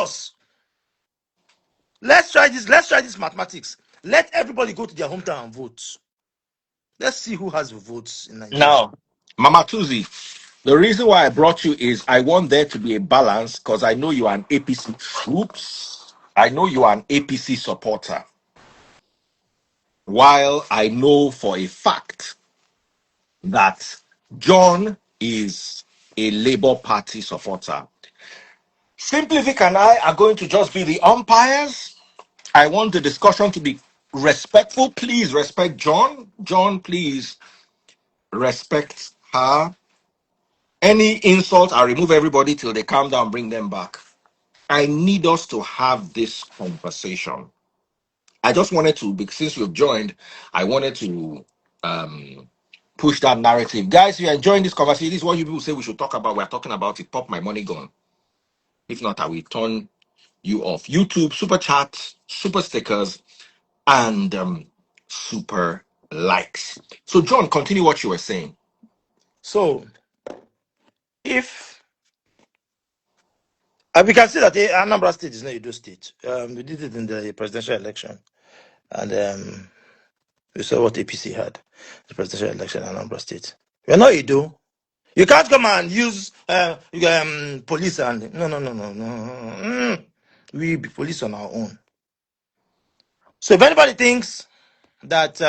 Lagos. Let's try this. Let's try this mathematics. Let everybody go to their hometown and vote. Let's see who has the votes in Nigeria. Now, Mama Tuzi, the reason why I brought you is I want there to be a balance because I know you are an APC. Oops. I know you are an APC supporter. While I know for a fact that John is a Labour Party supporter. Simply Vic and I are going to just be the umpires. I want the discussion to be respectful. Please respect John. John, please respect her. Any insult, I'll remove everybody till they calm down, bring them back. I need us to have this conversation. I just wanted to, because since you've joined, I wanted to push that narrative. Guys, if you're enjoying this conversation, this is what you people say we should talk about. We're talking about it. Pop my money gun. If not, I will turn you off. YouTube, super chat, super stickers, and super likes. So, John, continue what you were saying. So, if we can see that Anambra State is not Edo State. We did it in the presidential election, and we saw what APC had the presidential election in Anambra State. We're not Edo. You can't come and use police and no. We be police on our own. So if anybody thinks that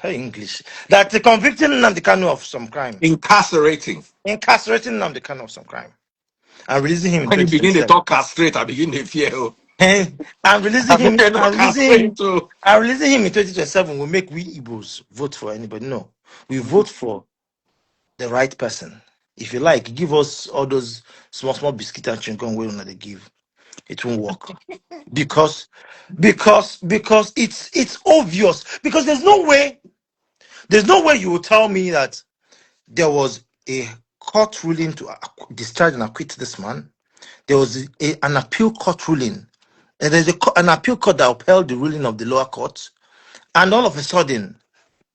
English that convicting Nnamdi Kanu of some crime, Incarcerating. incarcerating Nnamdi Kanu of some crime, and releasing him in When you begin to 2027, talk castrate, I begin to fear. and releasing I'm him, not castrate too. and releasing him in 2027 will make we Igbos vote for anybody. No, we vote for the right person. If you like, give us all those small biscuit and chewing we want to give. It won't work because it's obvious. Because there's no way you will tell me that there was a court ruling to discharge and acquit this man. There was an appeal court ruling, and there's an appeal court that upheld the ruling of the lower court, and all of a sudden,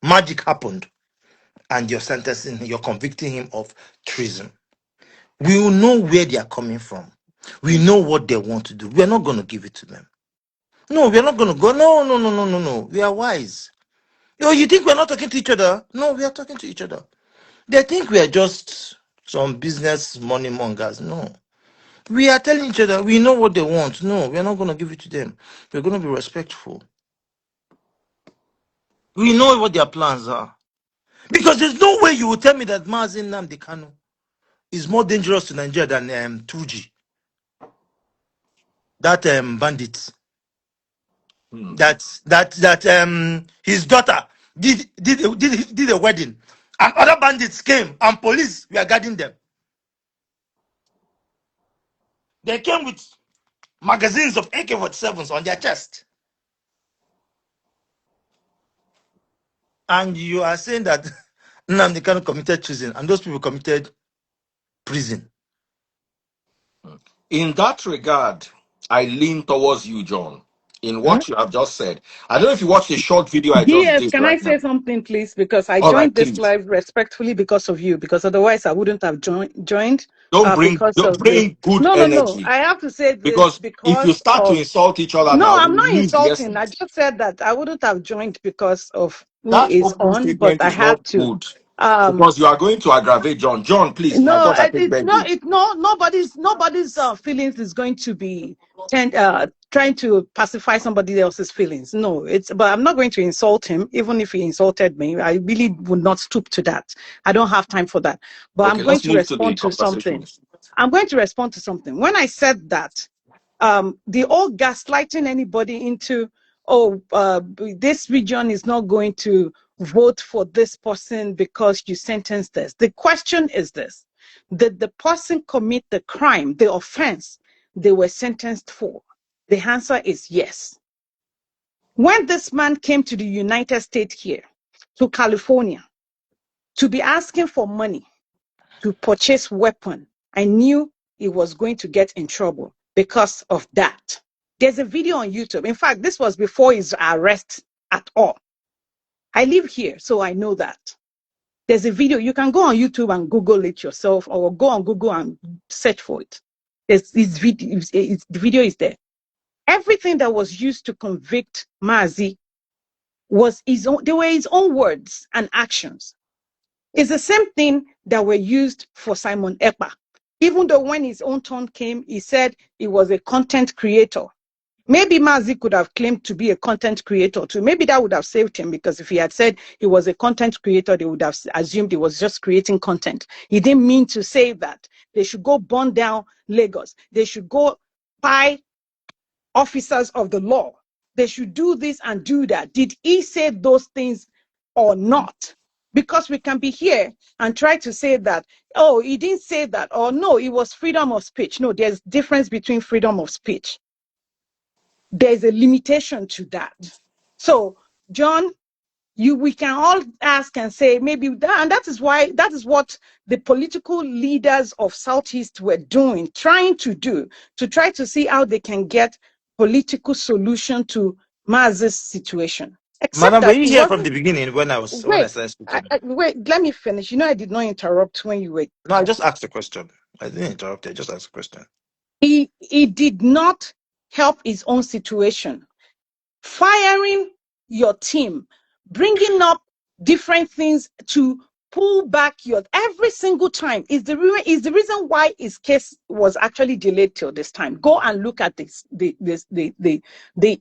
magic happened, and you're convicting him of treason. We will know where they are coming from. We know what they want to do. We are not going to give it to them. No, we are not going to go. No. We are wise. You think we're not talking to each other? No, we are talking to each other. They think we are just some business money mongers. No. We are telling each other we know what they want. No, we are not going to give it to them. We're going to be respectful. We know what their plans are. Because there's no way you will tell me that Mazi Nnamdi Kanu is more dangerous to Nigeria than 2G. That bandit. That his daughter did a wedding, and other bandits came and police were guarding them. They came with magazines of AK-47s on their chest. And you are saying that Nnamdi Kanu committed treason and those people committed prison. In that regard, I lean towards you, John, in what you have just said. I don't know if you watched the short video I just Yes, did can I right now. say something, please? Because I All right, joined this please. live respectfully because of you, because otherwise I wouldn't have joined. Don't Because of the bring good no. energy. I have to say this Because if you because start to of insult each other no. now, I'm we not lose the insulting. I essence. just said that I wouldn't have joined because of who That is opening on, but statement I is not had to. good. Um, Because you are going to aggravate John. John, please, my no, God, I beg it's not. you. It's not. Nobody's feelings is going to be trying to pacify somebody else's feelings. No, but I'm not going to insult him, even if he insulted me. I really would not stoop to that. I don't have time for that. But I'm Okay, going let's to move to the respond to conversation. something. I'm going to respond to something. When I said that, the old gaslighting anybody into, this region is not going to vote for this person because you sentenced this. The question is this: did the person commit the crime, the offense they were sentenced for? The answer is yes. When this man came to the United States here, to California, to be asking for money to purchase weapon, I knew he was going to get in trouble because of that. There's a video on YouTube. In fact, this was before his arrest at all. I live here, so I know that. There's a video. You can go on YouTube and Google it yourself, or go on Google and search for it. There's this video. The video is there. Everything that was used to convict Mazi was his own. They were his own words and actions. It's the same thing that were used for Simon Ekpa. Even though when his own turn came, he said he was a content creator. Maybe Mazi could have claimed to be a content creator too. Maybe that would have saved him, because if he had said he was a content creator, they would have assumed he was just creating content. He didn't mean to say that. They should go burn down Lagos. They should go buy officers of the law. They should do this and do that. Did he say those things or not? Because we can be here and try to say that, oh, he didn't say that, or no, it was freedom of speech. No, there's difference between freedom of speech. There's a limitation to that. So, John, we can all ask and say maybe that, and that is what the political leaders of Southeast were doing, trying to try to see how they can get political solution to Mazi's situation. Except Madam, were that you it here from wasn't. the beginning when I Wait, started speaking? wait. Let me finish. You know, I did not interrupt when you were No, I just talking. asked a question. I didn't interrupt you. I just asked a question. He did not help his own situation. Firing your team, bringing up different things to pull back your every single time is the reason why his case was actually delayed till this time. Go and look at the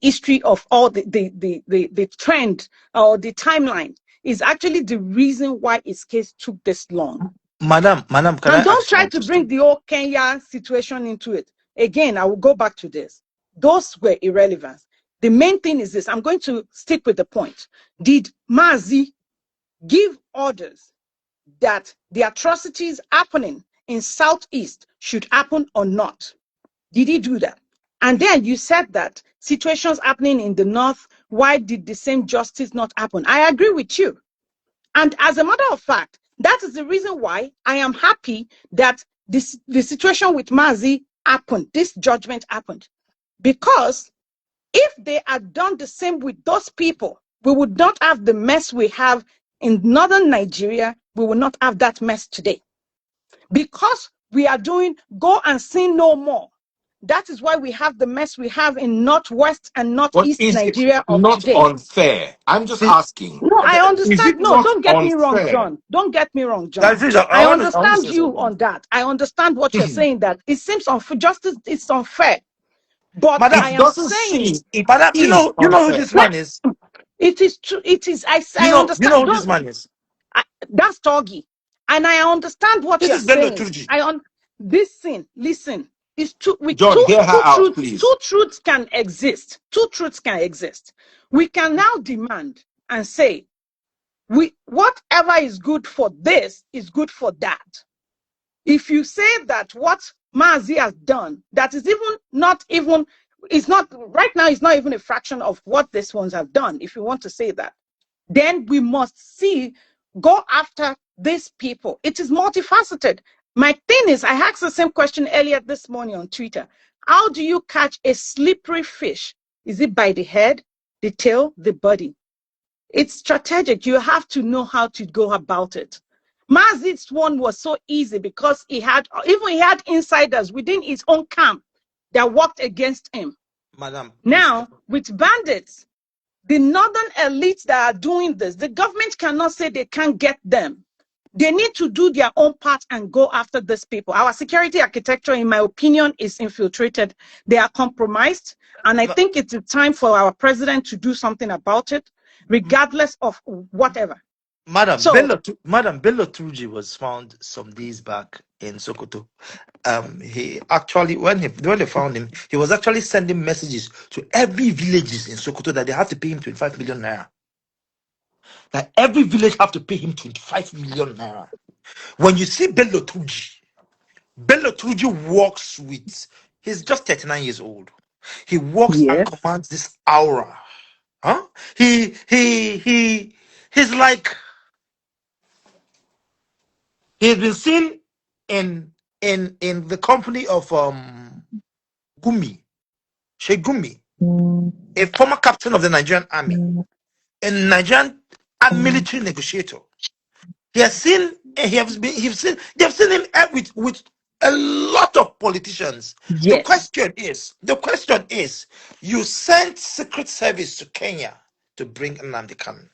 history of all the trend or the timeline is actually the reason why his case took this long. Madam, can I And don't ask you try one to bring question? the whole Kenya situation into it. Again, I will go back to this. Those were irrelevant. The main thing is this. I'm going to stick with the point. Did Mazi give orders that the atrocities happening in Southeast should happen or not? Did he do that? And then you said that situations happening in the North, why did the same justice not happen? I agree with you. And as a matter of fact, that is the reason why I am happy that the situation with Mazi happened, this judgment happened. Because if they had done the same with those people, we would not have the mess we have in northern Nigeria. We will not have that mess today. Because we are doing go and sin no more. That is why we have the mess we have in northwest and But northeast is it Nigeria of not today. unfair? I'm just asking. No, I Is understand. it No, not don't get me wrong, unfair? John. Don't get me wrong, Guys, John. please, I I want to understand say you something. on that. I understand what you're saying, that it seems unfair. Justice is unfair. But Madam, I It am doesn't saying seem it madam, is you know who unfair. this man is? it is true. It is. You I you know understand. who this Don't. man is? That's Torgy, and I understand what This you're is Bello saying. Turji. This thing. Listen, is two with John, hear her two out, truths. please. Two truths can exist. Two truths can exist. We can now demand and say, whatever is good for this is good for that. If you say that what Mazi has done, that is it's not right now, it's not even a fraction of what these ones have done. If you want to say that, then we must go after these people. It is multifaceted. My thing is, I asked the same question earlier this morning on Twitter. How do you catch a slippery fish? Is it by the head, the tail, the body? It's strategic. You have to know how to go about it. Mazit's one was so easy because he had insiders within his own camp that worked against him. Madam, please. Now, with bandits, the northern elites that are doing this, the government cannot say they can't get them. They need to do their own part and go after these people. Our security architecture, in my opinion, is infiltrated. They are compromised. And I think it's time for our president to do something about it, regardless of whatever. So, Madam Bello Turji was found some days back in Sokoto. He actually, when they found him, he was actually sending messages to every villages in Sokoto that they have to pay him 25 million naira. That every village have to pay him 25 million naira. When you see Bello Turji walks with, he's just 39 years old. He walks and yes. commands this aura. Huh? He's like, he's been seen in the company of Gumi, Sheikh Gumi, a former captain of the Nigerian army, a Nigerian military negotiator. He has seen, they've seen him with a lot of politicians. Yes. The question is, you sent Secret Service to Kenya to bring Nnamdi Kanu.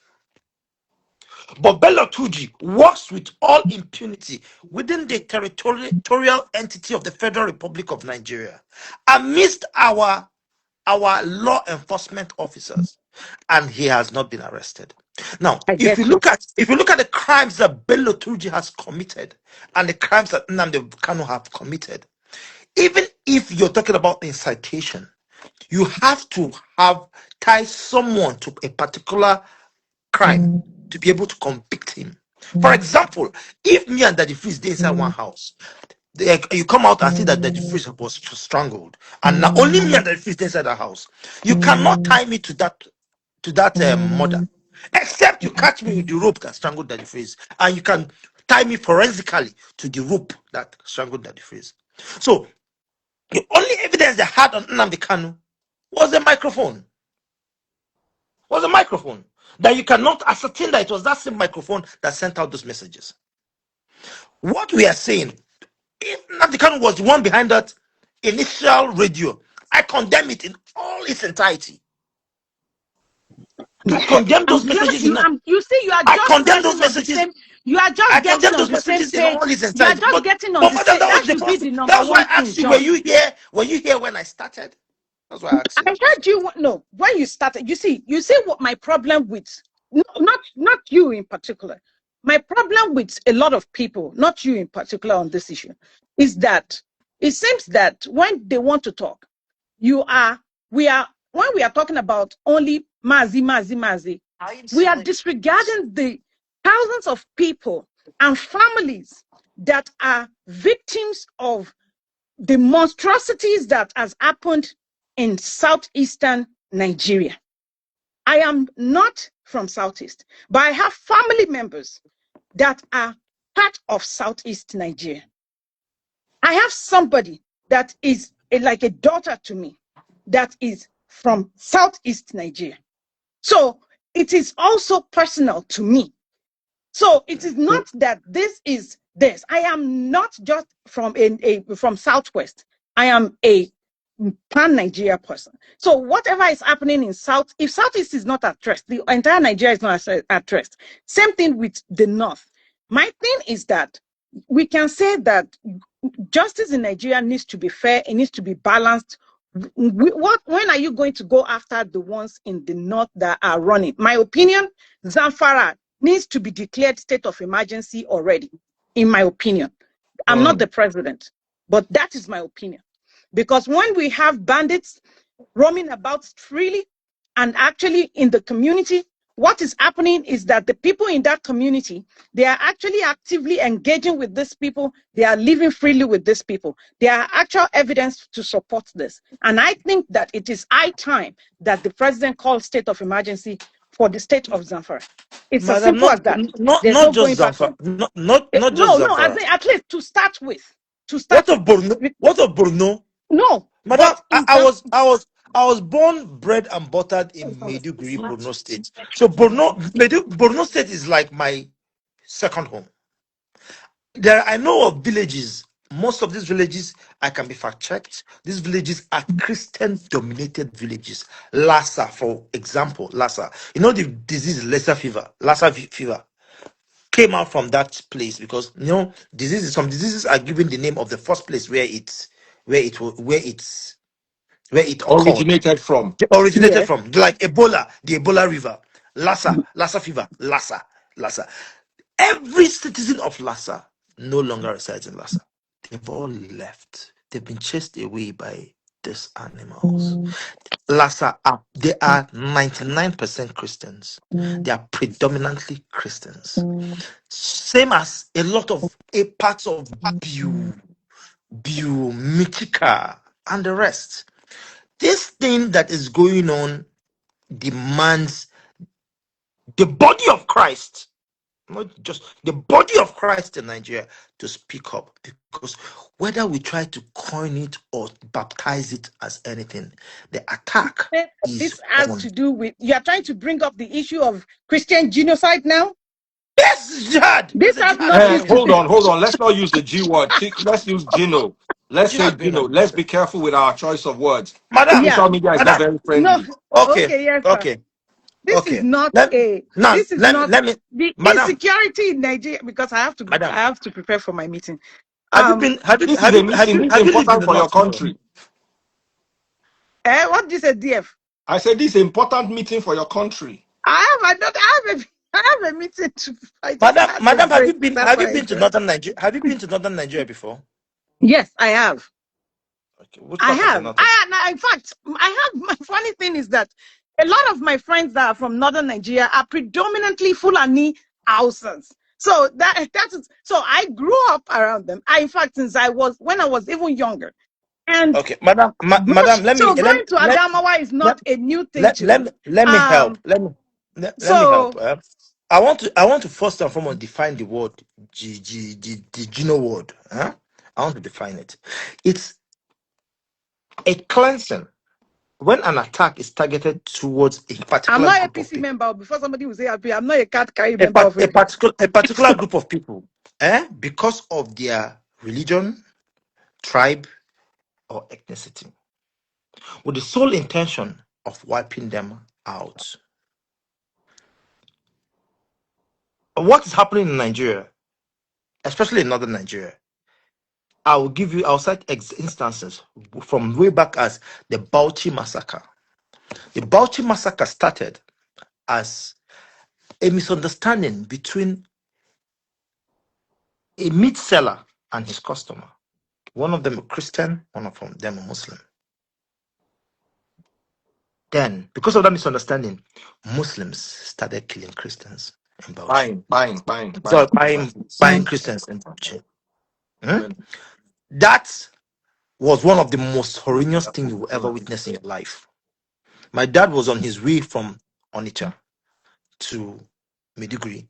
But Bello Tuji works with all impunity within the territorial entity of the Federal Republic of Nigeria, amidst our law enforcement officers, and he has not been arrested. Now, I get you. if you look at the crimes that Bello Turji has committed and the crimes that Nnamdi Kanu have committed, even if you're talking about incitation, you have to have tie someone to a particular crime to be able to convict him. For example, if me and Daddy Freeze stay inside one house, you come out and see that Daddy Freeze was strangled, and now only me and Daddy Freeze stay inside the house, you cannot tie me to that murder, except you catch me with the rope that strangled Daddy Freeze, and you can tie me forensically to the rope that strangled Daddy Freeze. So the only evidence they had on Nnamdi Kanu was a microphone. That you cannot ascertain that it was that same microphone that sent out those messages. What we are saying, if Nnamdi Kanu was the one behind that initial radio, I condemn it in all its entirety. I condemn I'm those glad messages you. in You see, you are I just condemn those getting on the messages. same. You are I just getting condemn on those the same messages in page. all its You are entirety. just getting on But the madam, same. that was That the should be first. the number That's why one I thing, asked you, were John. you here? Were you here when I started? That's why I asked I you. heard you. No, when you started, you see what my problem with. No, not you in particular. My problem with a lot of people, not you in particular, on this issue, is that it seems that when they want to talk, we are when we are talking about only Mazi, we are disregarding the thousands of people and families that are victims of the monstrosities that has happened in southeastern Nigeria. I am not from Southeast, but I have family members that are part of Southeast Nigeria. I have somebody that is like a daughter to me that is from Southeast Nigeria. So it is also personal to me. So it is not that this is this. I am not just from from Southwest. I am a pan-Nigeria person. So whatever is happening in South, if Southeast is not addressed, the entire Nigeria is not addressed. Same thing with the North. My thing is that we can say that justice in Nigeria needs to be fair, it needs to be balanced. When are you going to go after the ones in the North that are running? My opinion, Zamfara needs to be declared state of emergency already, in my opinion. I'm not the president, but that is my opinion. Because when we have bandits roaming about freely and actually in the community, what is happening is that the people in that community, they are actually actively engaging with these people. They are living freely with these people. There are actual evidence to support this. And I think that it is high time that the president called state of emergency for the state of Zamfara. It's as Madam, simple as that. There's not no just going back Zamfara, from. not just No, Zamfara. at least to start with. To What start of with. Borno? What of Borno? No, Madam, but in Zamfara. I was born, bred, and buttered in Maiduguri, Borno State. So Borno State is like my second home. I know of villages. Most of these villages, I can be fact checked. These villages are Christian dominated villages. Lassa, for example, Lassa. You know the disease Lassa fever. Fever came out from that place because some diseases are given the name of the first place where it occurred, Originated from. originated Yes. from, like Ebola, the Ebola River, Lassa fever, Lassa. Every citizen of Lassa no longer resides in Lassa. They've all left. They've been chased away by these animals. Lassa they are 99% Christians. They are predominantly Christians. Same as a lot of parts of Michika, and the rest. This thing that is going on demands the body of Christ, not just the body of Christ in Nigeria, to speak up, because whether we try to coin it or baptize it as anything, the attack is This has on. to do with, you are trying to bring up the issue of Christian genocide now? Yes, it's jihad. This It's a has jihad nothing to Hold do. on, hold on. Let's not use the G word. Let's use Gino. Let's say jihad going Gino. on. Let's be careful with our choice of words. Madam, Yeah. Social media is not madam. very No. friendly. Okay, Okay. Yes, sir. okay, This is okay. not Let a. now This is not let me, the madam, insecurity in Nigeria because I have to. I madam. have to prepare for my meeting. Have you been This is a meeting. This is have you lived in important the for your north before? country. What did you say, DF? I said this is an important meeting for your country. I have. I don't. I have a meeting to. I just Madam, had a madam, break. That's have you why I been to joined. northern Nigeria? Have you been to northern Nigeria before? Yes, I have. Okay, which I part of the have. north? In fact, I have. My funny thing is that a lot of my friends that are from northern Nigeria are predominantly Fulani Hausas. So that is. So I grew up around them. In fact, since when I was even younger, and Okay, madam, madam, so going to Adamawa is let, not a new thing to me. let me help. Let me help. So I want to first and foremost define the word the Gino word. I want to define it. It's a cleansing when an attack is targeted towards a I'm particular not a group of PC people. member. Before somebody will say I'm not a cat carry member of APC. A particular group of people, because of their religion, tribe, or ethnicity, with the sole intention of wiping them out. What is happening in Nigeria, especially in northern Nigeria? I'll cite instances from way back as the Bauchi massacre. The Bauchi massacre started as a misunderstanding between a meat seller and his customer. One of them a Christian, one of them a Muslim. Then, because of that misunderstanding, Muslims started killing Christians in Bauchi. So buying Christians in Bauchi. Hmm? That was one of the most horrendous things you will ever witness in your life. My dad was on his way from Onitsha to Maiduguri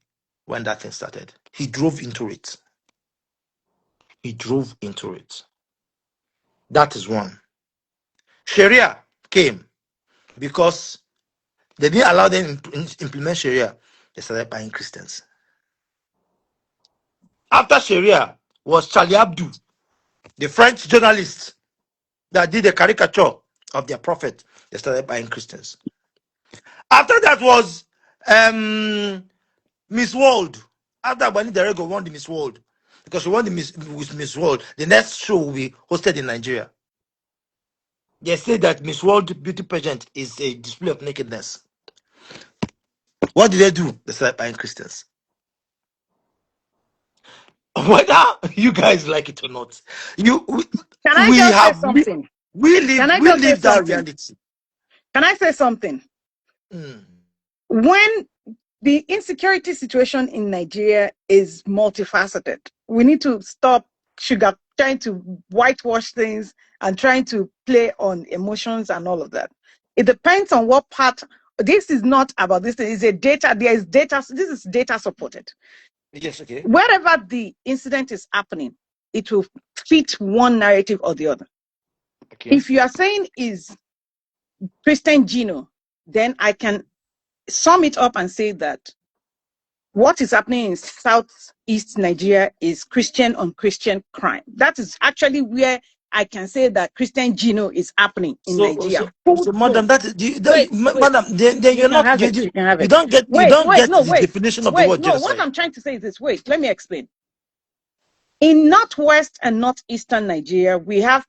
when that thing started. He drove into it. He drove into it. That is one. Sharia came because they didn't allow them to implement Sharia. They started buying Christians. After Sharia was Charlie Abdou, the French journalist that did a caricature of their prophet. They started buying Christians. After that was Miss World. After Bani Derego won the Miss World, because she won the Miss World, the next show will be hosted in Nigeria. They say that Miss World beauty pageant is a display of nakedness. What did they do? They started buying Christians. Whether you guys like it or not, you can I we just say have something? Can I we just say live that something? reality. Can I say something? Mm. When the insecurity situation in Nigeria is multifaceted, we need to stop trying to whitewash things and trying to play on emotions and all of that. It depends on what part. This is not about this. It's a data. There is data. This is data supported. Yes, okay. Wherever the incident is happening, it will fit one narrative or the other. Okay. If you are saying is Christian Gino, then I can sum it up and say that what is happening in southeast Nigeria is Christian on Christian crime. That is actually where I can say that Christian Gino is happening in Nigeria. So, madam, Wait, wait. madam, then You you're can not, have it. You can have you it. don't get, Wait, wait, no, the wait, definition of the wait. word No, what genocide. I'm trying to say is this. Wait, let me explain. In northwest and northeastern Nigeria, we have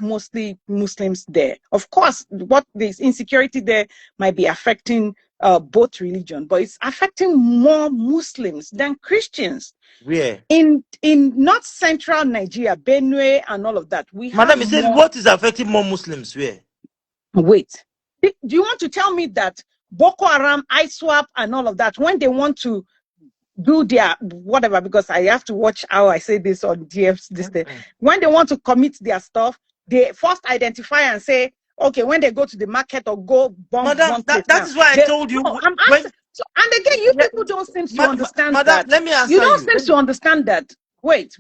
mostly Muslims there. Of course, what this insecurity there might be affecting both religion, but it's affecting more Muslims than Christians. Where? In north central Nigeria, Benue and all of that, we have Madam, he said, more. what is affecting more Muslims? Where? Wait, do you want to tell me that Boko Haram, ISWAP, and all of that, when they want to do their whatever, because I have to watch how I say this on DFs this day. When they want to commit their stuff, they first identify and say, okay, when they go to the market or go bomb Madam, one place that now. is why I told you No, I'm when. asking. So, and again, you Yeah, people don't seem to understand madam, that. let me You answer don't you. seem to understand that. Wait.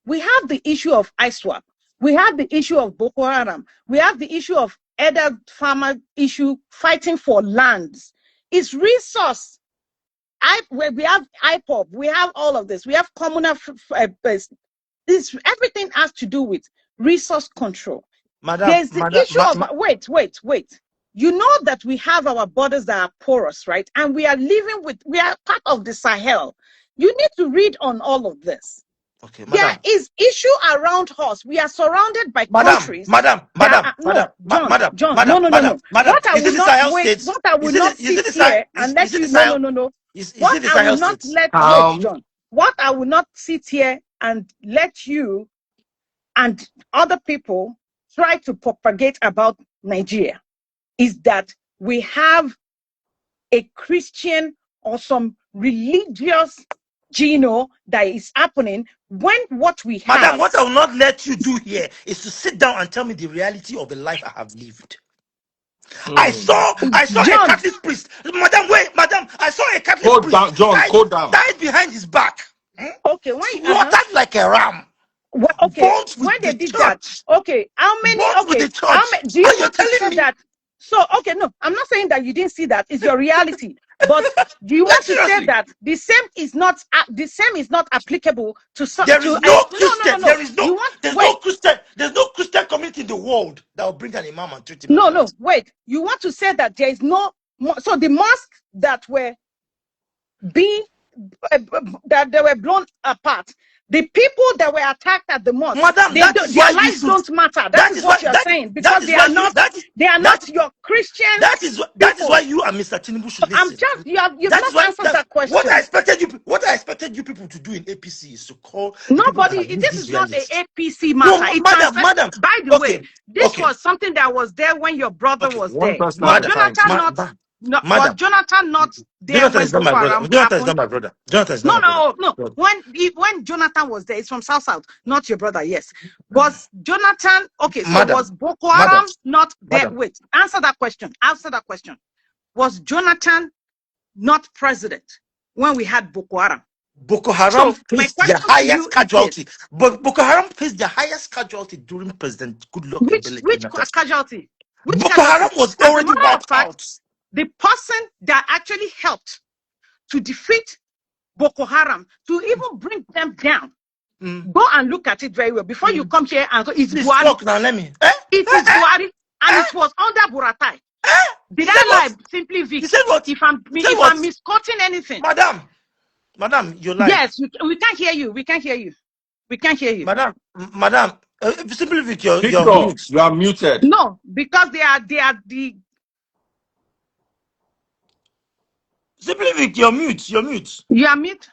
We have the issue of ISWAP. We have the issue of Boko Haram. We have the issue of other farmer issue fighting for lands. It's resource. we have IPOP, we have all of this, we have communal. Everything has to do with resource control. There's the issue of wait. You know that we have our borders that are porous, right? And we are part of the Sahel. You need to read on all of this. Okay, there is issue around us. We are surrounded by countries. Madam. What I will not wait, what I will not sit here and let you no. What I will not let wait, John. What I will not sit here and let you and other people try to propagate about Nigeria is that we have a Christian or some religious that is happening when what we have. Madam, what I will not let you do here is to sit down and tell me the reality of the life I have lived. I saw John. A Catholic priest. Madam, I saw a Catholic priest died behind his back. Okay, slaughtered like a ram. Okay, when they did that. Okay, how many? Okay, do you want to say that? So, okay, no, I'm not saying that you didn't see that. It's your reality. But do you want to say that the same is not applicable to some? There is no Christian. There's no Christian community in the world that will bring an imam and treat him. No, wait. You want to say that there is no? So the mosques that were that they were blown apart. The people that were attacked at the mosque, Madam, their lives don't matter. That is what you're saying, because they are not your Christian. That is why you and Mr. Tinubu should listen. You've not answered that question. What I expected you people to do in APC is to call nobody. This is not an APC matter. No, madam. By the way, this was something that was there when your brother was there. Was Jonathan not there? Jonathan is not my brother. Jonathan is not my brother. No. When Jonathan was there, it's from South, not your brother. Yes. Was Jonathan okay? So was Boko Haram not there? Wait, answer that question. Was Jonathan not president when we had Boko Haram? Boko Haram faced the highest casualty. But Boko Haram faced the highest casualty during President Goodluck. Which casualty? Boko Haram was already wiped out. The person that actually helped to defeat Boko Haram, to even bring them down, go and look at it very well before you come here and go, it's Buhari. Look, now let me. It is Buhari, and it was under Buratai. Did I lie? Simply Vic. If I'm misquoting anything. Madam, you lie. Yes, we can't hear you. We can't hear you. Madam, Simply Vic, you're mute. You are muted. No, because they are the. Simply Vic, you're mute. You are mute.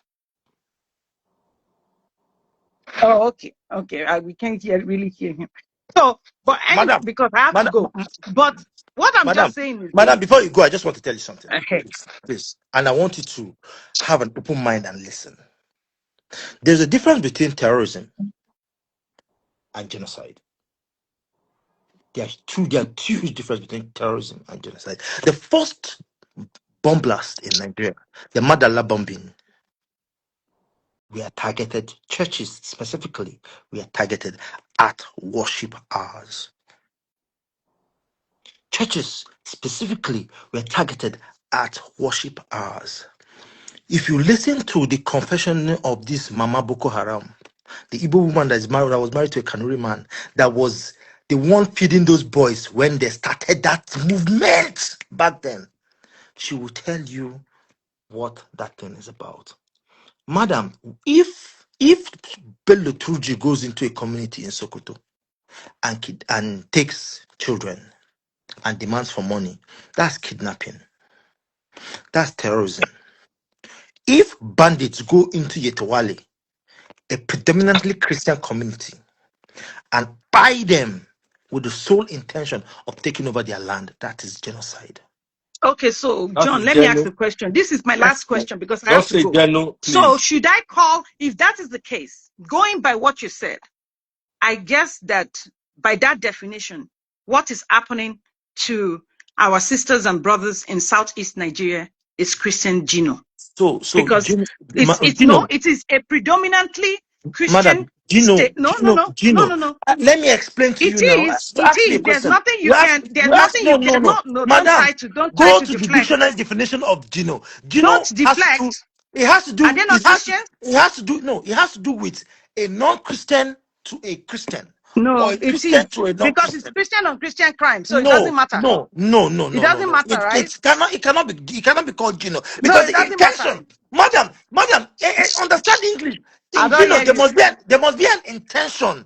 Oh, okay. We can't really hear him. So, but anyway, because I have to go. But what I'm just saying is, madam, before you go, I just want to tell you something. Okay. Please. And I want you to have an open mind and listen. There's a difference between terrorism and genocide. There are huge difference between terrorism and genocide. The first bomb blast in Nigeria, the Madala bombing, we are targeted, churches specifically, we are targeted at worship hours. Churches specifically were targeted at worship hours. If you listen to the confession of this Mama Boko Haram, the Igbo woman that was married to a Kanuri man, that was the one feeding those boys when they started that movement back then, she will tell you what that thing is about. Madam, if Bello Turji goes into a community in Sokoto and takes children and demands for money, that's kidnapping. That's terrorism. If bandits go into Yetawale, a predominantly Christian community, and buy them with the sole intention of taking over their land, that is genocide. Okay, so John, let me ask the question. This is my last question because I have to go. So should I call, if that is the case, going by what you said, I guess that by that definition, what is happening to our sisters and brothers in Southeast Nigeria is Christian genocide. So because it is a predominantly Christian Madam, Gino, state. No, no, Gino, no, no, Gino. no, no. Let me explain to It you now. is. You It ask me a is. There's question. nothing you can. There's nothing No, you can. no, No, no. no. Madam, Don't try go to to the deflect. dictionary definition of Gino. Don't Gino has to do, deflect. it has to Are do, they not Christians? it has to do with a non-Christian to a Christian. Or No, a it is Christian to a because it's non-Christian. Christian on Christian crime, so it doesn't No, matter. no, no, no, It no, no, doesn't no. matter, right? It cannot be called Gino No, because it the doesn't matter. intention, madam, understand English. I In don't Gino, hear you. there must be an intention.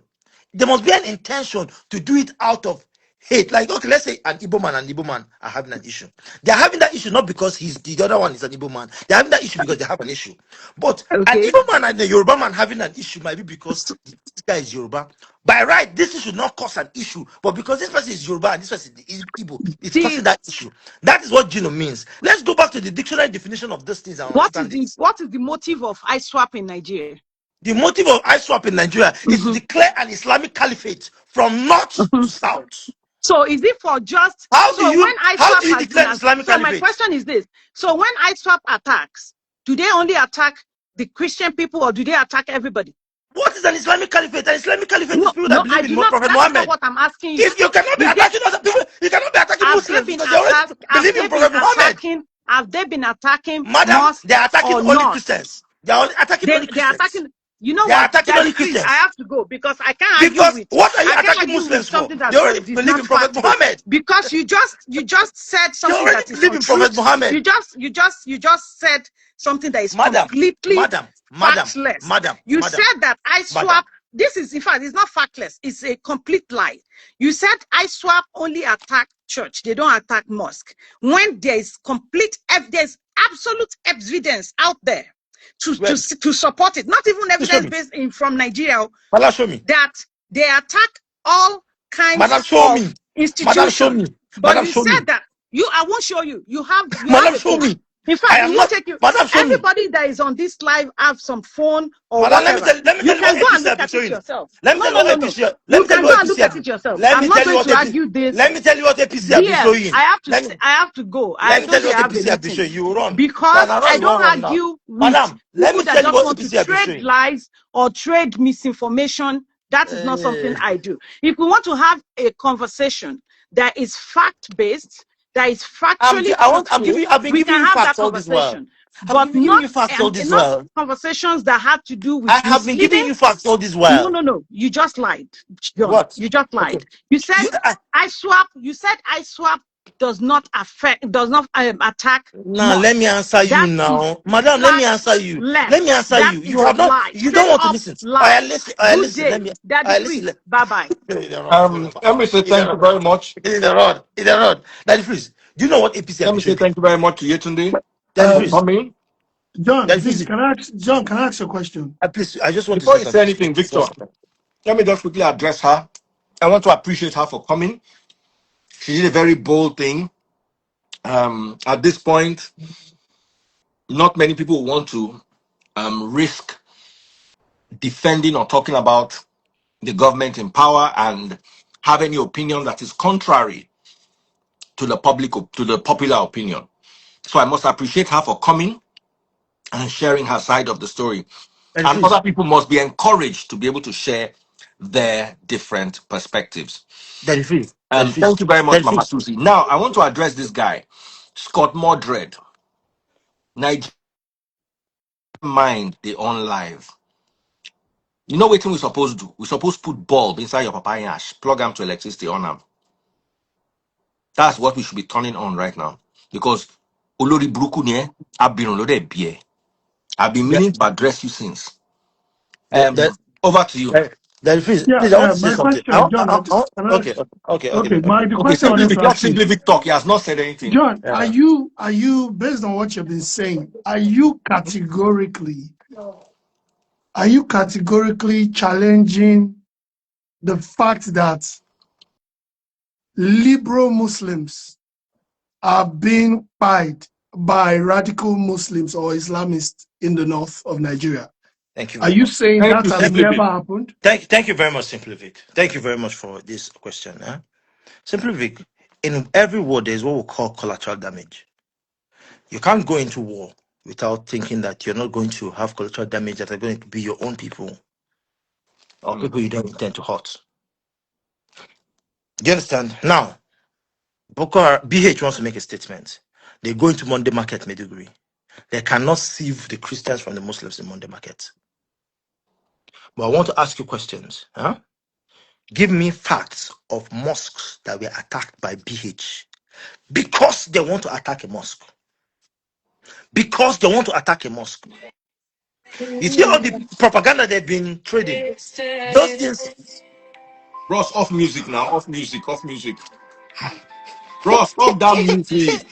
There must be an intention to do it out of hate. Like, okay, let's say an Igbo man and Igbo man are having an issue. They're having that issue not because the other one is an Igbo man. They're having that issue because they have an issue. But an Okay. Igbo man and a Yoruba man having an issue might be because this guy is Yoruba. By right, this should not cause an issue. But because this person is Yoruba and this person is Igbo, it's causing that issue. That is what Gino means. Let's go back to the dictionary definition of these things and understand it. What is the motive of ISWAP in Nigeria? The motive of ISWAP in Nigeria is to declare an Islamic caliphate from north to south. So is it for just How do you declare an Islamic so my caliphate? question is this. So when ISWAP attacks, do they only attack the Christian people or do they attack everybody? What is an Islamic caliphate? An Islamic caliphate is people that believe in Prophet That's Muhammad. not what I'm asking you. If you cannot be attacking other people, you cannot be attacking Muslims because they already believe in Prophet Muhammad. Have they been attacking Madam, mosques they are attacking or only not? Christians. They are attacking only They are Christians. attacking. You know They are what? attacking only Please, Christians. I have to go because I can't argue Because with. what are you I can't attacking argue with Muslims for? something They that already is believe not in Prophet factual. Muhammad. Because you just said something already that is believe in Prophet untrue. Muhammad. You just said something that is completely factless. You said that ISWAP. This is, in fact, it's not factless. It's a complete lie. You said ISWAP only attack church. They don't attack mosque. When there is there's absolute evidence out there to support it. Not even evidence based from Nigeria. Madam, show me. That they attack all kinds of institutions. But you said that I won't show you. You have Madam, show me. In fact, it won't take you. Everybody that is on this live have some phone or whatever. You can go and look at it yourself. Let me tell you what APC. You can go and look at it yourself. I'm not going to argue this. Let me tell you what APC have been showing. I have to go. Let me tell you what APC have been showing. You run. Because I don't argue with people that just want to trade lies or trade misinformation. That is not something I do. If we want to have a conversation that is fact-based, that is factually we can have that conversation. But not conversations that have to do with I have been giving you facts all this while. No. You just lied. John. What? You just lied. Okay. You said ISWAP does not attack. Now let me answer you now. Madam, let me answer you. Let me answer you. You have not you don't want to listen. Listen. Let me listen. Bye-bye. Let me say thank you very much. In the road. Daddy, please. Do you know what APC? Let me say thank you very much to Yetunde. John, please, can I ask you a question? Please, I just want before to say anything, Victor. Let me just quickly address her. I want to appreciate her for coming. She did a very bold thing. At this point, not many people want to risk defending or talking about the government in power and have any opinion that is contrary to the popular opinion. So I must appreciate her for coming and sharing her side of the story. And other people must be encouraged to be able to share their different perspectives. Thank you very much, Mama Susie. Now, I want to address this guy, Scott Mordred. Nigeria mind they on live. You know what we supposed to do? We supposed to put bulb inside your papaya ash, plug them to electricity on them. That's what we should be turning on right now. Because Olori Brukunye, I've been meaning to address you since. Over to you. Please, I want to say something. Okay. Simply Victor, he has not said anything. John, are you based on what you've been saying? Are you categorically challenging the fact that liberal Muslims are being pied by radical Muslims or Islamists in the north of Nigeria? Thank you. Are you saying that has never happened? Thank you very much, Simply Vic. Thank you very much for this question. Simply Vic, in every war, there's what we call collateral damage. You can't go into war without thinking that you're not going to have collateral damage that are going to be your own people. or people you don't intend to hurt. Do you understand? Now, BH wants to make a statement. They go into Monday Market, Maiduguri. They cannot sieve the Christians from the Muslims in Monday Market. But I want to ask you questions. Huh? Give me facts of mosques that were attacked by BH because they want to attack a mosque. Because they want to attack a mosque. You see all the propaganda they've been trading. Those things. Bros, off music now. Off music. Off music. Bro, stop that music.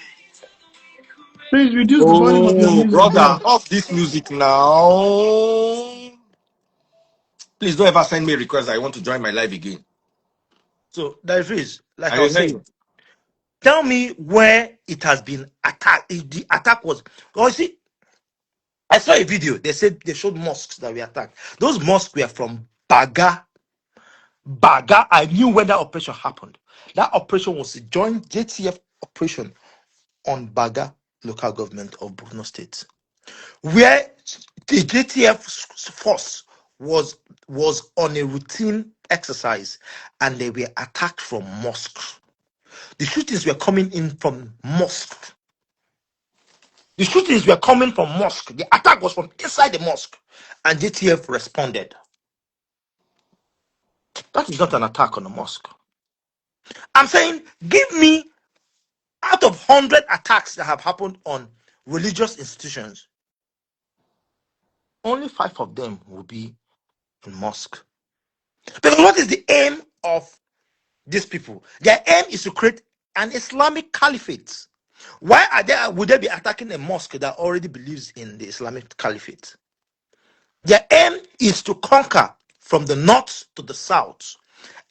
Please reduce the volume of your Oh, music, brother, bro. off this music now. Please don't ever send me a request. I want to join my live again. So there is, like I I was hear saying, you. tell me where it has been attacked. If the attack was, oh, you see, I saw a video. They said they showed mosques that were attacked. Those mosques were from Baga. Baga. I knew when that operation happened. That operation was a joint JTF operation on Baga local government of Borno State, where the JTF force was on a routine exercise, and they were attacked from mosques. The shootings were coming in from mosque. The shootings were coming from mosque. The attack was from inside the mosque, and JTF responded. That is not an attack on a mosque. I'm saying, give me out of 100 attacks that have happened on religious institutions, only 5 of them will be in mosque. Because what is the aim of these people? Their aim is to create an Islamic caliphate. Why are they would they be attacking a mosque that already believes in the Islamic caliphate? Their aim is to conquer from the north to the south.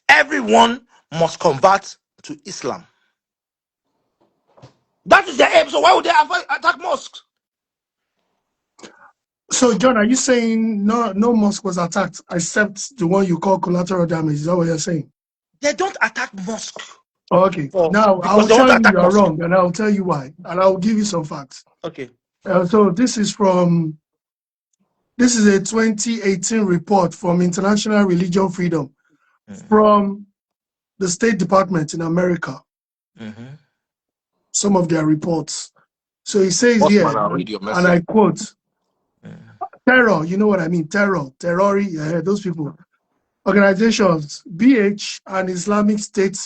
Everyone must convert to Islam. That is their aim. So why would they attack mosques? So, John, are you saying no mosque was attacked except the one you call collateral damage? Is that what you're saying? They don't attack mosques Okay. Now, I because will they want tell to you attack you're mosques. wrong, and I will tell you why, and I will give you some facts. Okay. So this is a 2018 report from International Religion Freedom from the State Department in America. Mm-hmm. Some of their reports. So it says Boss here, man, I'll read your and I message. quote, terror, you know what I mean? Terror, those people. Organizations, BH and Islamic State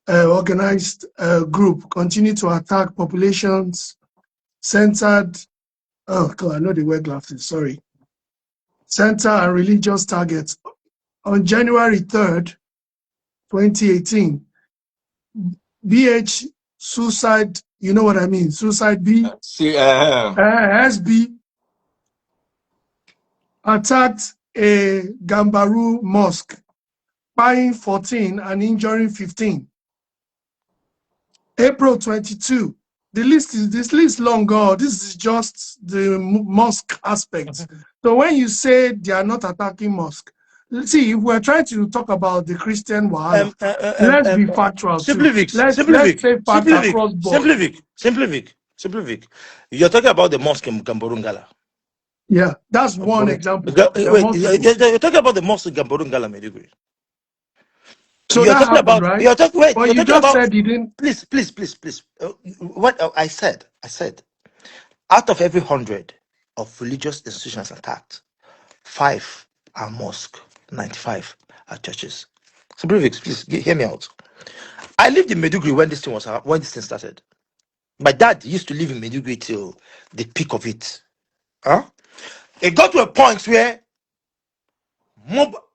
organized group continue to attack populations centered, oh God, I know they wear glasses, sorry. Center and religious targets. On January 3rd, 2018, BH suicide, you know what I mean? Suicide B, See, SB attacked a Gambaru mosque, buying 14 and injuring 15. April 22. This list long gone. This is just the mosque aspects. So when you say they are not attacking mosque, see, if we're trying to talk about the Christian Wahala, let's be factual too. Let's say fact across board. Simple Vic. You're talking about the mosque in Gamborungala. Yeah, that's one example. There are Wait, multiple. you're talking about the mosque in Gamborungala, Maiduguri. So You're that talking happened, about. right? You're talking. Wait. But You're you talking just about. said you didn't. Please. What I said. Out of every 100 of religious institutions attacked, 5 are mosque, 95 are churches. So, please hear me out. I lived in Meduguri when this thing started. My dad used to live in Meduguri till the peak of it. Huh? It got to a point where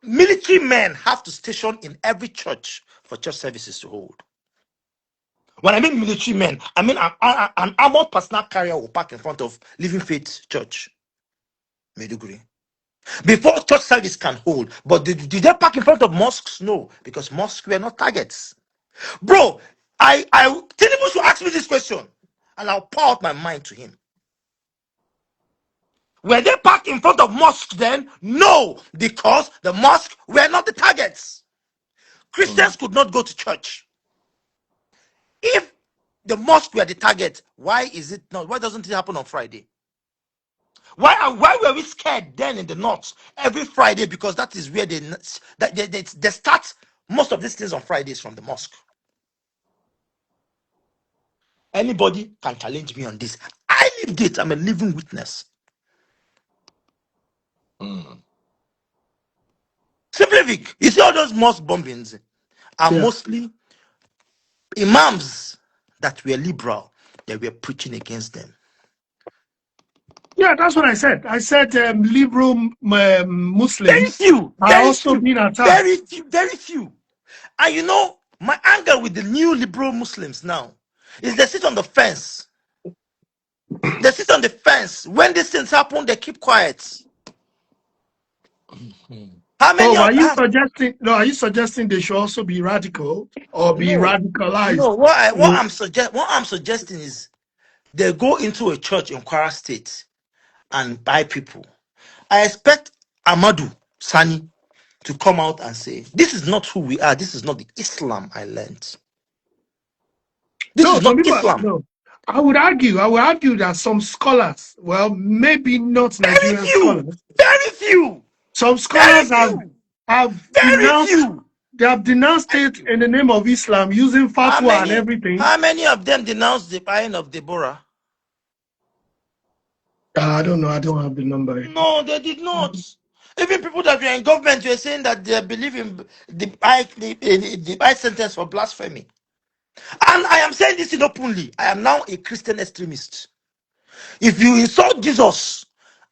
military men have to station in every church for church services to hold. When I mean military men, I mean an armored personnel carrier will park in front of Living Faith Church, Meduguri, before church service can hold. But did they park in front of mosques? No, because mosques were not targets. Bro, Tinubu should ask me this question, and I'll pour out my mind to him. Were they parked in front of mosques then? No, because the mosques were not the targets. Christians could not go to church. If the mosque were the target, why is it not? Why doesn't it happen on Friday? Why were we scared then in the north every Friday? Because that is where they start most of these things on Fridays from the mosque. Anybody can challenge me on this. I lived it. I'm a living witness. Simply Vic, you see all those mosque bombings are Yeah. mostly imams that were liberal. They were preaching against them. Yeah, that's what I said. I said liberal Very Muslims few, are very also few, being attacked. very few, very few. And you know, my anger with the new liberal Muslims now is they sit on the fence. They sit on the fence. When these things happen, they keep quiet. How many Oh, are of you them? suggesting? No, are you suggesting they should also be radical or be No, radicalized? no. What Mm. I'm suggesting is they go into a church in Kwara State and buy people. I expect Amadou Sani to come out and say, "This is not who we are. This is not the Islam I learned. This No, is some not people. Islam." No, I would argue that some scholars, well, maybe not Very Nigerian few, scholars, very few, some very scholars few, have very denounced. few. They have denounced Very it few. in the name of Islam using How fatwa and many? everything. How many of them denounced the buying of Deborah? I don't know. I don't have the number. No, they did not. Even people that were in government were saying that they believe in the by sentence for blasphemy. And I am saying this in openly. I am now a Christian extremist. If you insult Jesus,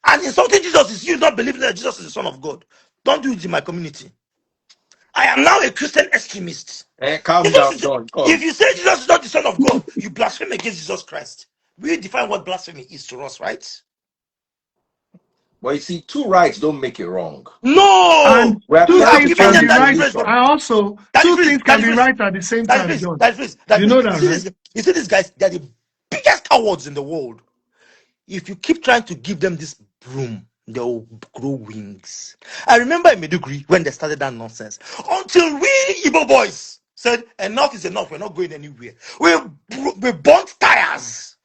and insulting Jesus is you not believing that Jesus is the Son of God, don't do it in my community. I am now a Christian extremist. Calm Jesus down, is, John. if Come. you say Jesus is not the Son of God, you blaspheme against Jesus Christ. We define what blasphemy is to us, right? But you see, two rights don't make it wrong. No, And We are you two trying have to things given can turn them be this to that right. privilege. religion. I also Daddy two freeze, things can daddy be freeze, right at the same daddy time, freeze, John. daddy freeze, daddy You freeze. know You that, see right? this? You see these guys? They're the biggest cowards in the world. If you keep trying to give them this broom, they'll grow wings. I remember in Meduguri when they started that nonsense. Until we Igbo boys said enough is enough, we're not going anywhere. We burnt tires.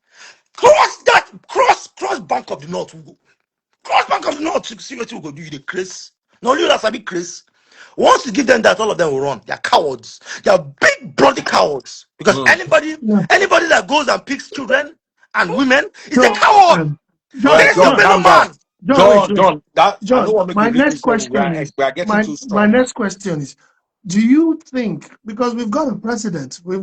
Cross Bank of the North. Cross Bank of the North. See what we go do. You the Chris. No, you that's a big Chris. Once you give them that, all of them will run. They are cowards. They are big bloody cowards. Because Mm. Yeah. anybody that goes and picks children and women is a So, coward. All Say right, John, it's a John, John, fellow calm down. man. John, wait, John, wait. John, that I don't John, want to make my we reach next this level. question is We are getting my too my strong. next question is: do you think, because we've got a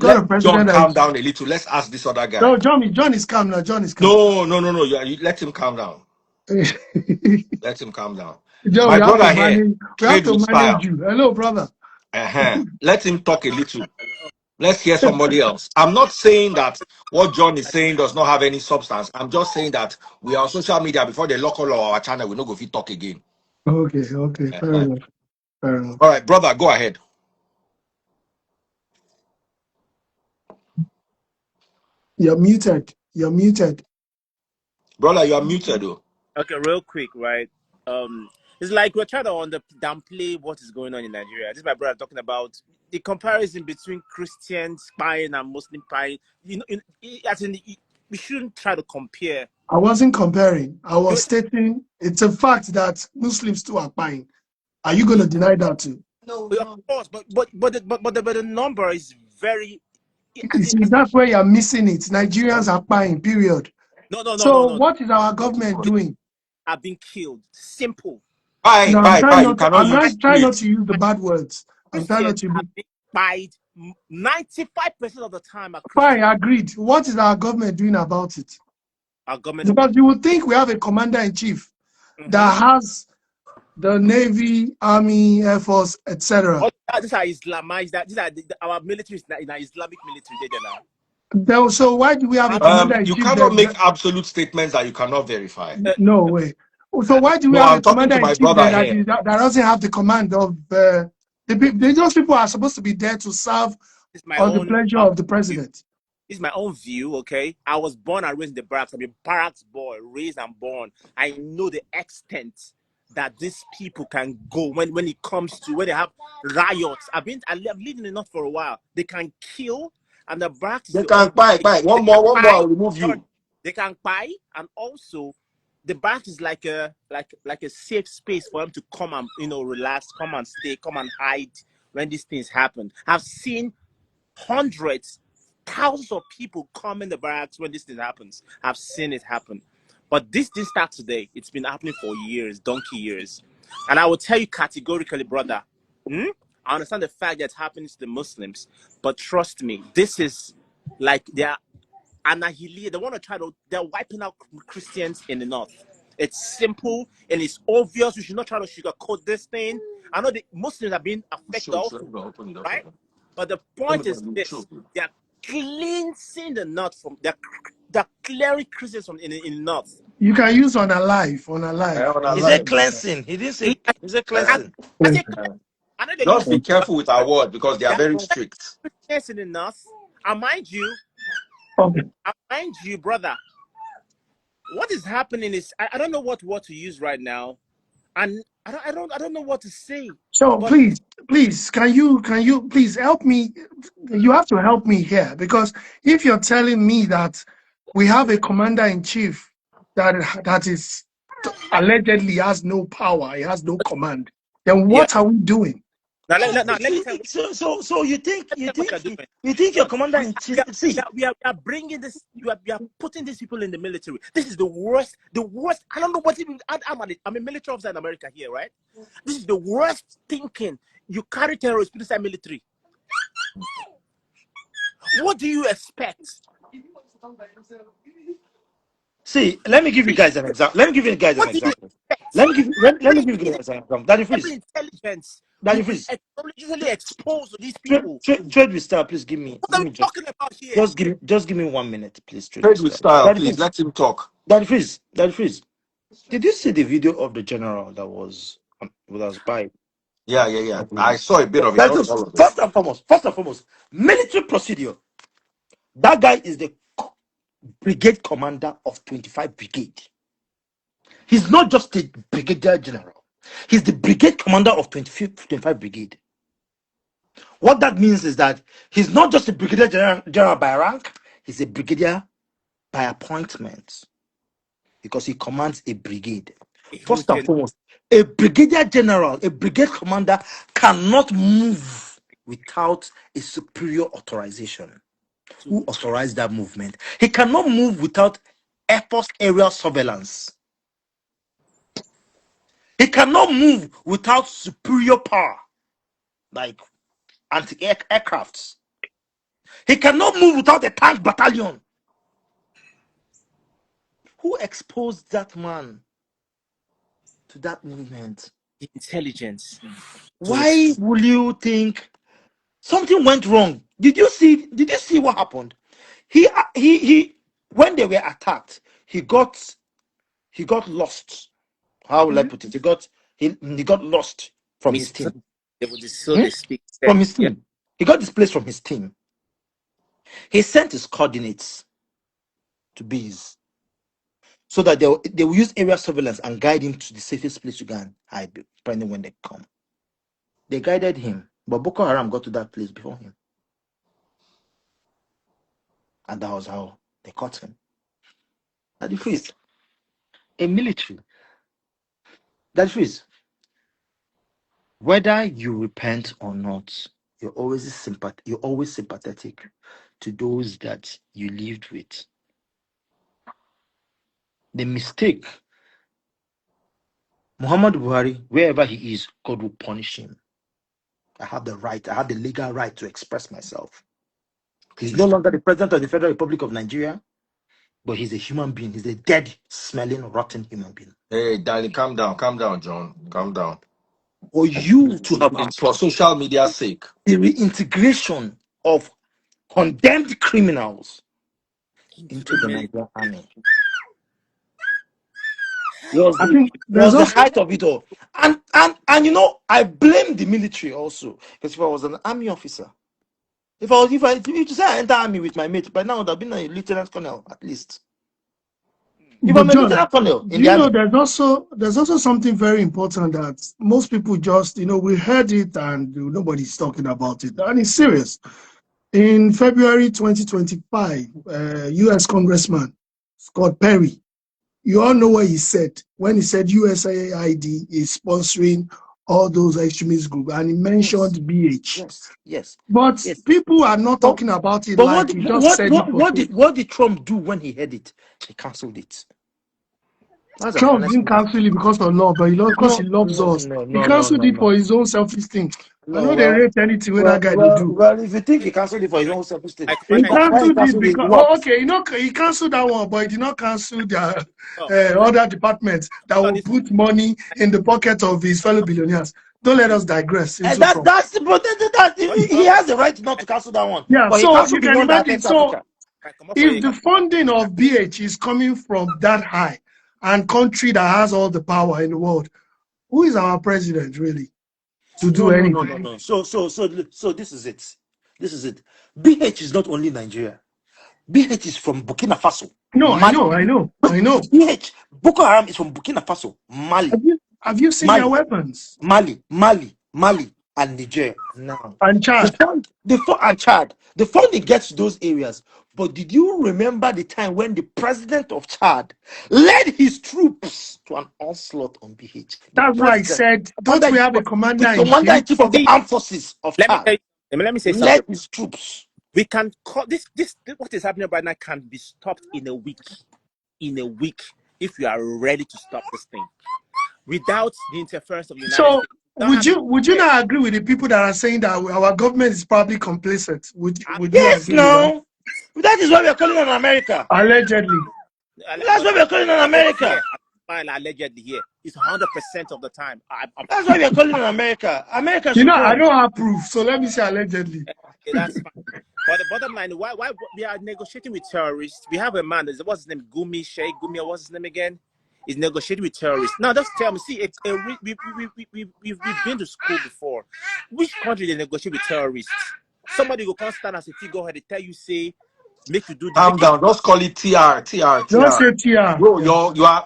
Let John president that calm is, down a little. Let's ask this other guy. no, John is calm now. John is calm. No. You let him calm down. Let him calm down. John, My brother here we have played to with manage style. you. Hello, brother. Let him talk a little. Let's hear somebody else. I'm not saying that what John is saying does not have any substance. I'm just saying that we are on social media before they lock all our channel. We no go fit talk again. Okay, fair Uh-huh. enough, fair enough. All right, brother, go ahead. You're muted. You're muted. Brother, you are muted though. Okay, real quick, right? It's like we're trying to downplay what is going on in Nigeria. This is my brother talking about the comparison between Christian spying and Muslim spying. As in, we shouldn't try to compare. I wasn't comparing. I You, was stating it's a fact that Muslims too are buying. Are you going to deny that too? of course, but the number is very. You see, that's where you're missing it. Nigerians are buying, period. So No. what is our government doing? Have been killed. Simple. No, You cannot I'm not use trying not it. to use the bad words. I'm trying not Christians to have be been spied. 95% of the time are fine, Christians. agreed. What is our government doing about it? Our government. Because you would think we have a commander-in-chief Mm-hmm. that has the Navy, Army, Air Force, etc. These are Islamized. These are our military is in an Islamic military. There now. So why do we have a You commander-in-chief cannot make that absolute statements that you cannot verify. no way. So why do we No, have a I'm talking to my commander-in-chief brother then here. that doesn't have the command of those people are supposed to be there to serve This is my on the own pleasure of the view. president? This is my own view. Okay, I was born and raised in the barracks. I'm a barracks boy, raised and born. I know the extent that these people can go when it comes to when they have riots. I've lived in the north for a while. They can kill, and the barracks is They the only can buy. place One they can more, buy. I'll remove you. They can buy, and also the barracks is like a safe space for them to come and relax, come and stay, come and hide when these things happen. I've seen hundreds, thousands of people come in the barracks when this thing happens. I've seen it happen. But this didn't start today. It's been happening for years, donkey years. And I will tell you categorically, brother, I understand the fact that it's happening to the Muslims, but trust me, this is like they're annihilate. They want to they're wiping out Christians in the north. It's simple and it's obvious. We should not try to sugarcoat this thing. I know the Muslims are being affected also, right? But the point is this: they are cleansing the north they're clearing Christians from in the north. You can use on a live, on a live. He said cleansing. He didn't say. He said I, cleansing. I say, I know they Just use be careful with our word because they are they're very strict. Christians in the north. And mind you, brother, what is happening is I don't know what word to use right now, and I don't know what to say. So But please, can you please help me? You have to help me here, because if you're telling me that we have a commander in chief that is allegedly has no power, he has no command, then yeah, what are we doing? now let me tell you. So you think Let me tell you what you're doing. your commander in chief? See, We are bringing this. We are putting these people in the military. This is the worst. The worst. I don't know what even. I'm a military officer in America here, right? This is the worst thinking. You carry terrorists inside military. What do you expect? see. Let me give you guys an example. Let me give you guys an What do you example. expect? Let me give you guys an example. Daddy Every Freeze. intelligence Daddy will be Freeze. technologically exposed to these people. Trade with style, please What are we just talking about here? give me 1 minute, please. Trade with Trade with style. style, Daddy please. Freeze. Let him talk. Daddy Freeze. Daddy Freeze. Did you see the video of the general that was by? Yeah. I saw a bit of it, That's not just, all of it. first and foremost, military procedure. That guy is the brigade commander of 25 Brigade. He's not just the brigadier general. He's the brigade commander of 25 Brigade. What that means is that he's not just a brigadier general by rank, he's a brigadier by appointment because he commands a brigade. A whole First and gen- foremost, a brigadier general, a brigade commander cannot move without a superior authorization. Who authorized that movement? He cannot move without Air Force aerial surveillance. He cannot move without superior power, like anti-aircrafts. He cannot move without a tank battalion. Who exposed that man to that movement? intelligence to Why will you think something went wrong? Did you see what happened? He when they were attacked, he got lost. How will I put it? He got lost from his so team. Hmm? they speak. From his Yeah. team. He got displaced from his team. He sent his coordinates to bees so that they will use area surveillance and guide him to the safest place to go and hide, depending when they come. They guided him, but Boko Haram got to that place before him. And that was how they caught him. That is freeze. A military. That freeze. Whether you repent or not, you're always sympathetic to those that you lived with. The mistake, Muhammad Buhari, wherever he is, God will punish him. I have the legal right to express myself. He's no longer the president of the Federal Republic of Nigeria, but he's a human being. He's a dead, smelling, rotten human being. Hey, Danny, calm down, John. Calm down. For you to have It's for social media's sake. the reintegration of condemned criminals into the Nigerian army I think there's was the also height of it all. And I blame the military also. Because if I was an army officer, if you say I enter army with my mate, by now I would have been a lieutenant colonel at least. If But I'm a John, lieutenant colonel in do the you know army, there's also something very important that most people just we heard it and nobody's talking about it, and it's serious. In February 2025, U.S. Congressman Scott Perry You all know what he said when he said USAID is sponsoring all those extremist groups, and he mentioned Yes, BH. yes, yes, But yes. people are not But talking about it but like he just said it for free. what did Trump do when he heard it? He cancelled it. That's an Trump honest didn't man. cancel it because of love, but because he No, loves no, us. no, He no, no, canceled no, it for no. his own selfish thing. I No, know they rate anything where that guy they do. if you think he cancelled it for his own selfish thing, My He commander in chief. why he cancelled it cancelled it? because What? okay, he cancelled that one, but he did not cancel the Oh, other departments that so will this put money in the pocket of his fellow billionaires. Don't let us digress And into Trump. what he has the right not to cancel that one, Yeah, but he so cancelled you the can one that imagine. affects So Africa. I come up for if you. the funding of BH is coming from that high and country that has all the power in the world, who is our president really to do No, no, no, no, anything? no. So this is it. This is it. BH is not only Nigeria. BH is from Burkina Faso, No, I Mali. know, I know, I know. BH, Boko Haram is from Burkina Faso, Mali, Have you seen their Mali, weapons? Mali, and Niger. Now, And Chad, the fund, and Chad, the funding gets to those areas. But did you remember the time when the president of Chad led his troops to an onslaught on BH? The that's why I president, said, don't we have a the commander in commander chief? in chief of the See, armed forces of let me Chad, tell you, let me say something. led his troops. We can call this what is happening right now can be stopped in a week. In a week, if you are ready to stop this thing without the interference of the United So States. Don't have it would you here. not agree with the people that are saying that our government is probably complacent? Would you Yes, agree with that? no. That is why we are calling on America. Allegedly. That's But why we are calling on here, America. allegedly here, it's 100% of the time. I'm That's why we are calling on America. America You should know, I come. don't have proof, so let me say allegedly. okay, that's fine. But the bottom line, why we are negotiating with terrorists? We have a man. What's his name? Gumi Sheikh Gumi. What's his name again? He's negotiating with terrorists. Now, just tell me. See, we've been to school before. Which country they negotiate with terrorists? Somebody will come stand as a figurehead. They tell you, say, make you do this, Calm make you. down. Just call it Don't TR. say TR. Bro, Yeah.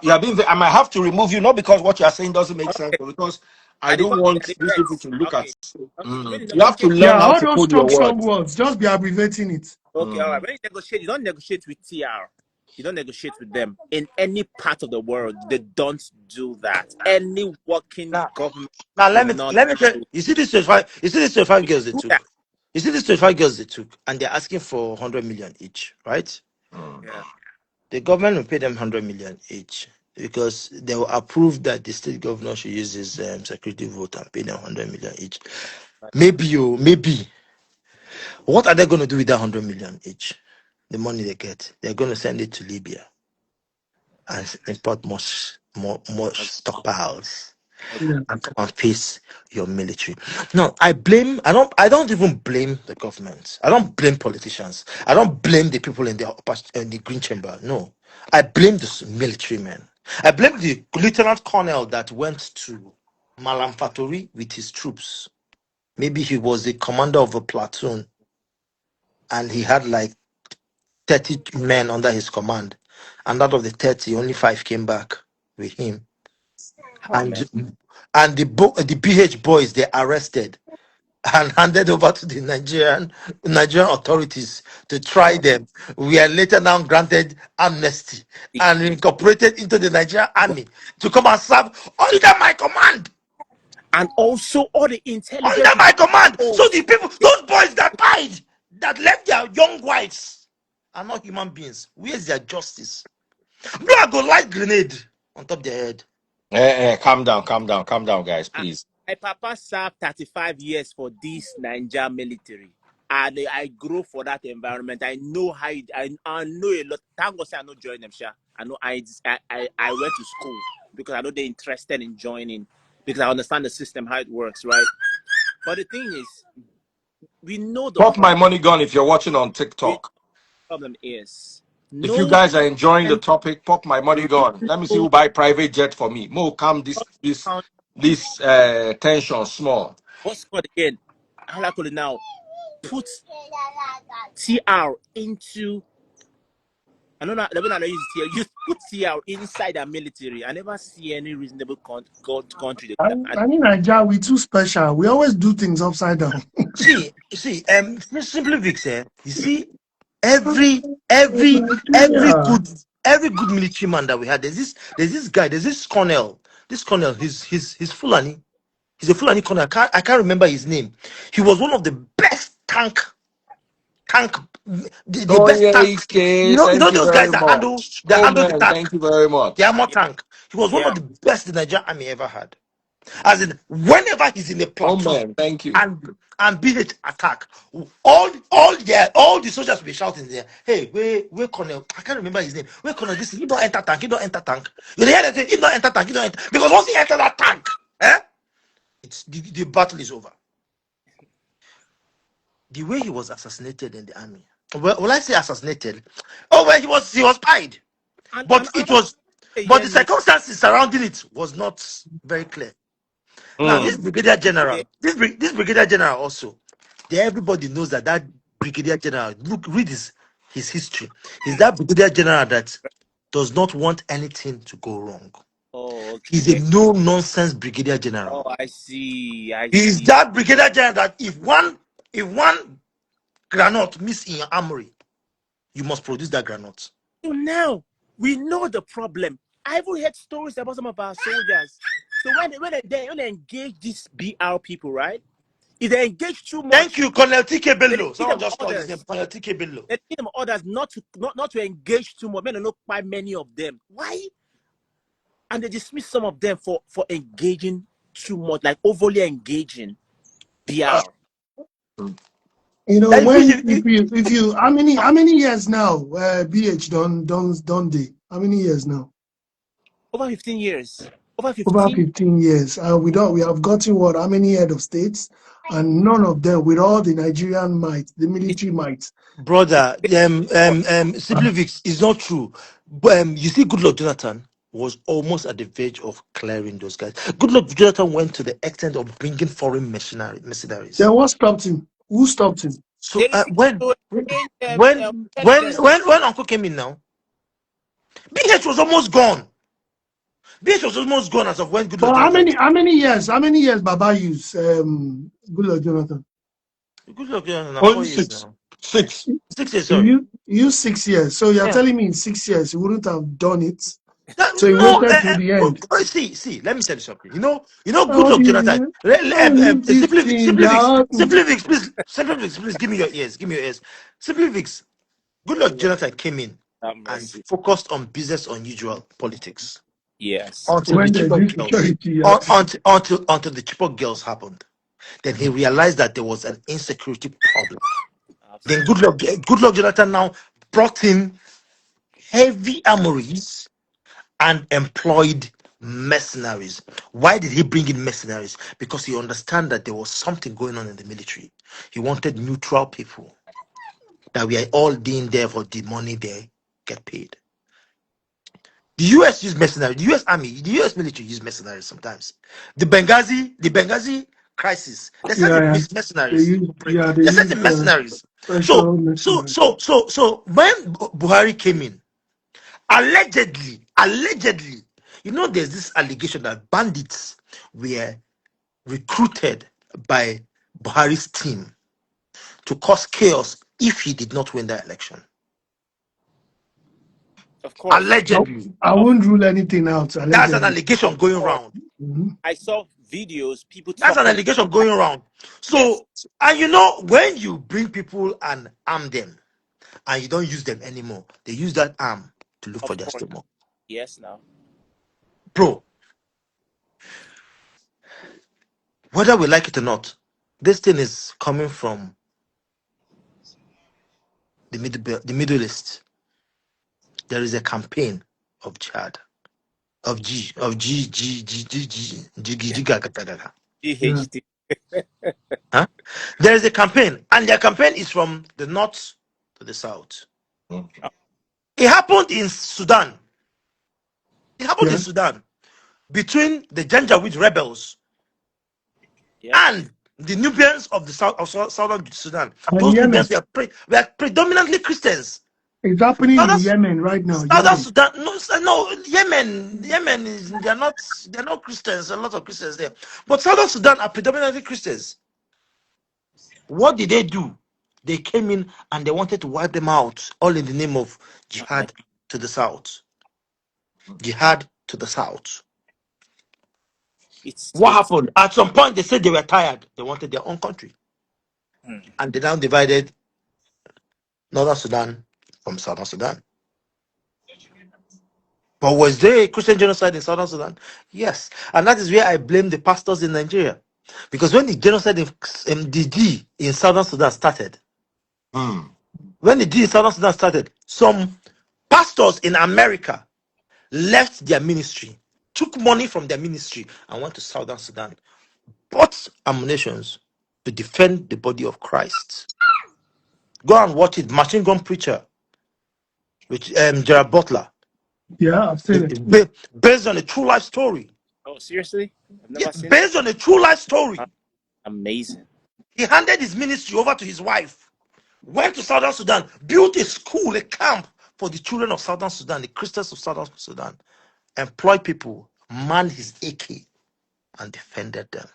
you are being. I might have to remove you, not because what you are saying doesn't make sense, Okay, but because I at the don't country, at want the these people vets. to look at. Okay, okay. When you You have to negotiate, learn Yeah, how all to those put your strong words. words, just be abbreviating it. okay, all right. Mm. When you negotiate, you don't negotiate with TR. You don't negotiate with them in any part of the world. They don't do that. Any working Now, government now will not let me tell you. do You see this 25. You see this 25 girls they do that. took. You see these 25 girls they took, and they're asking for 100 million each, right? Mm. Yeah. The government will pay them 100 million each because they will approve that the state governor should use his security vote and pay them 100 million each. Maybe. What are they going to do with that 100 million each? The money they get, they're going to send it to Libya and import more stockpiles Okay. Yeah. and come and face your military. No, I don't even blame the government. I don't blame politicians. I don't blame the people in the green chamber. No. I blame the military men. I blame the lieutenant colonel that went to Malam Fatori with his troops. Maybe he was the commander of a platoon and he had like 30 men under his command. And out of the 30, only 5 came back with him. Oh And man. the PH boys they arrested and handed over to the Nigerian authorities to try them. We are later now granted amnesty and incorporated into the Nigerian army to come and serve under my command. And also all the Under intelligence my command. So reports. the people, those boys that died, that left their young wives, are not human beings. Where's their justice? Bro, I go light grenade on top their head. Calm down, guys, Uh, please. My papa served 35 years for this Niger military. And I grew for that environment. I know how I know a lot. Thank God say I not join them, sha. I know I went to school because I know they're interested in joining because I understand the system, how it works, right? But the thing is, we know the Pop my problem. money gun if you're watching on We know TikTok. the problem is If you no guys are enjoying the and topic, pop my money gun. Let me see no who buy private jet for me. More calm this tension small. what's it called again? How do I call it now? Put TR into I don't know. Let me not use TR. You put TR inside our military. I never see any reasonable country that do that. I mean, Nigeria, we too special. We always do things upside down. Simply Vic, you see, every every every Nigeria. good every good military man that we had, there's this guy, there's this colonel. This colonel, he's Fulani. He's a Fulani colonel. I can't remember his name. He was one of the best tank the Oh best yeah, tank. You know, thank you those guys very that handle much. that Oh handle the man, tank, thank you very the much. armor Yeah, tank. He was one yeah. of the best the Nigerian army ever had. As in, whenever he's in a Oh platoon man, thank you. and BH attack, all the soldiers will be shouting there. Hey, where Colonel? I can't remember his name. Where Colonel? This he don't enter tank. He don't enter tank. You hear that? He don't enter tank. He don't enter because once he enter that tank, it's the battle is over. The way he was assassinated in the army. Well, will I say assassinated? Oh well, he was pied. And But it another was, thing but the again is circumstances surrounding it was not very clear. Now, this this Mm. brigadier yeah, general, this brigadier general also, everybody knows that brigadier general. Look, read his history. He's that brigadier general that does not want anything to go wrong. oh He's a okay. no nonsense brigadier Oh, general. I see, I He's see. that brigadier general that if one granite miss in your armory, you must produce that granite. So now we know the problem. I even heard stories about some of our soldiers. So when they engage these BR people, right? If they engage too Thank much, you, Colonel TK then they Bello. give Someone them just called his name, orders. Colonel TK Bello. They give them orders not to engage too much. Men don't know quite many of them. Why? And they dismiss some of them for engaging too much, like overly engaging BR. You know, That when which if you how many years now? BH don't they? How many years now? Over 15 years. Over Over 15. 15 years. We have gotten what? How many head of states? And none of them, with all the Nigerian might, the It's, military might. it's brother, very short. Simply Vix is not true. You see, Goodluck Jonathan was almost at the verge of clearing those guys. Goodluck Jonathan went to the extent of bringing foreign mercenaries. Then what stopped him? Who stopped him? So They refuse when to exchange when when intelligence. when when Uncle came in now, BH was almost gone. BH was almost gone as of when Goodluck For how Jonathan. many how many years? How many years Baba used Goodluck Jonathan? Goodluck Jonathan now Only 4 years six. now. Six. 6 years, He sorry. used 6 years. So you're Yeah. telling me in 6 years he wouldn't have done it. So he No, waited till the end. see. Let me tell you something. Good How luck, do Jonathan. you leave this thing out? Simply Vix, please give me your ears. Give me your ears. Simply Vix. Good luck, Jonathan came in Have and mercy. focused on business unusual politics Yes. until the When there's Chibok girls, insecurity, yeah. until the Chibok girls happened. Then he realized that there was an insecurity problem. Then Absolutely. Good luck, Jonathan now brought in heavy armories and employed mercenaries. Why did he bring in mercenaries? Because he understand that there was something going on in the military. He wanted neutral people that we are all being there for the money they get paid. The US use mercenaries. The US Army, the US military use mercenaries sometimes. The Benghazi crisis. They sent Yeah, in yeah. They mercenaries to use operate. yeah, they They sent in use mercenaries. So special so mercenaries. so so so when Buhari came in, allegedly, there's this allegation that bandits were recruited by Buhari's team to cause chaos if he did not win that election. Of course. No, Allegedly. I Of won't rule anything out, That's an allegedly. allegation going course. around. Mhm. I saw videos, people That's an talking. allegation going around. Yes, So, and when you bring people and arm them and you don't use them anymore, they use that arm to look for of their course. stomach. Yes, now. Bro, whether we like it or not, this thing is coming from the Middle East. There is a campaign of jihad, of Yeah. GHD. huh? There is a campaign, and their campaign is from the north to the south. Okay. It happened in Sudan. It happened in Yeah. Sudan between the Janjaweed rebels Yep. and the Nubians of the southern Sudan. And Those Yemen. Nubians were predominantly Christians. It's happening Southern, in Yemen right now. Southern Yemen. Sudan, no, Yemen is they're not Christians. A lot of Christians there, but Southern Sudan are predominantly Christians. What did they do? They came in and they wanted to wipe them out, all in the name of Uh, jihad. to the south. Jihad to the south. What it's happened? At some point, they said they were tired. They wanted their own country. hmm. And they now divided Northern Sudan from Southern Sudan. But was there a Christian genocide in Southern Sudan? Yes. And that is where I blame the pastors in Nigeria. Because when the genocide in MDD in Southern Sudan started, Mm. when the D in Southern Sudan started, some pastors in America left their ministry, took money from their ministry, and went to Southern Sudan, bought ammunitions to defend the body of Christ. Go and watch it, Machine Gun Preacher, with Gerald Butler. Yeah, I've seen it. Based on a true life story. Oh, seriously? I've Yeah, never seen that. based on a true life story. Amazing. He handed his ministry over to his wife, went to Southern Sudan, built a school, a camp for the children of Southern Sudan, the Christians of Southern Sudan, employed people, manned his AK, and defended them.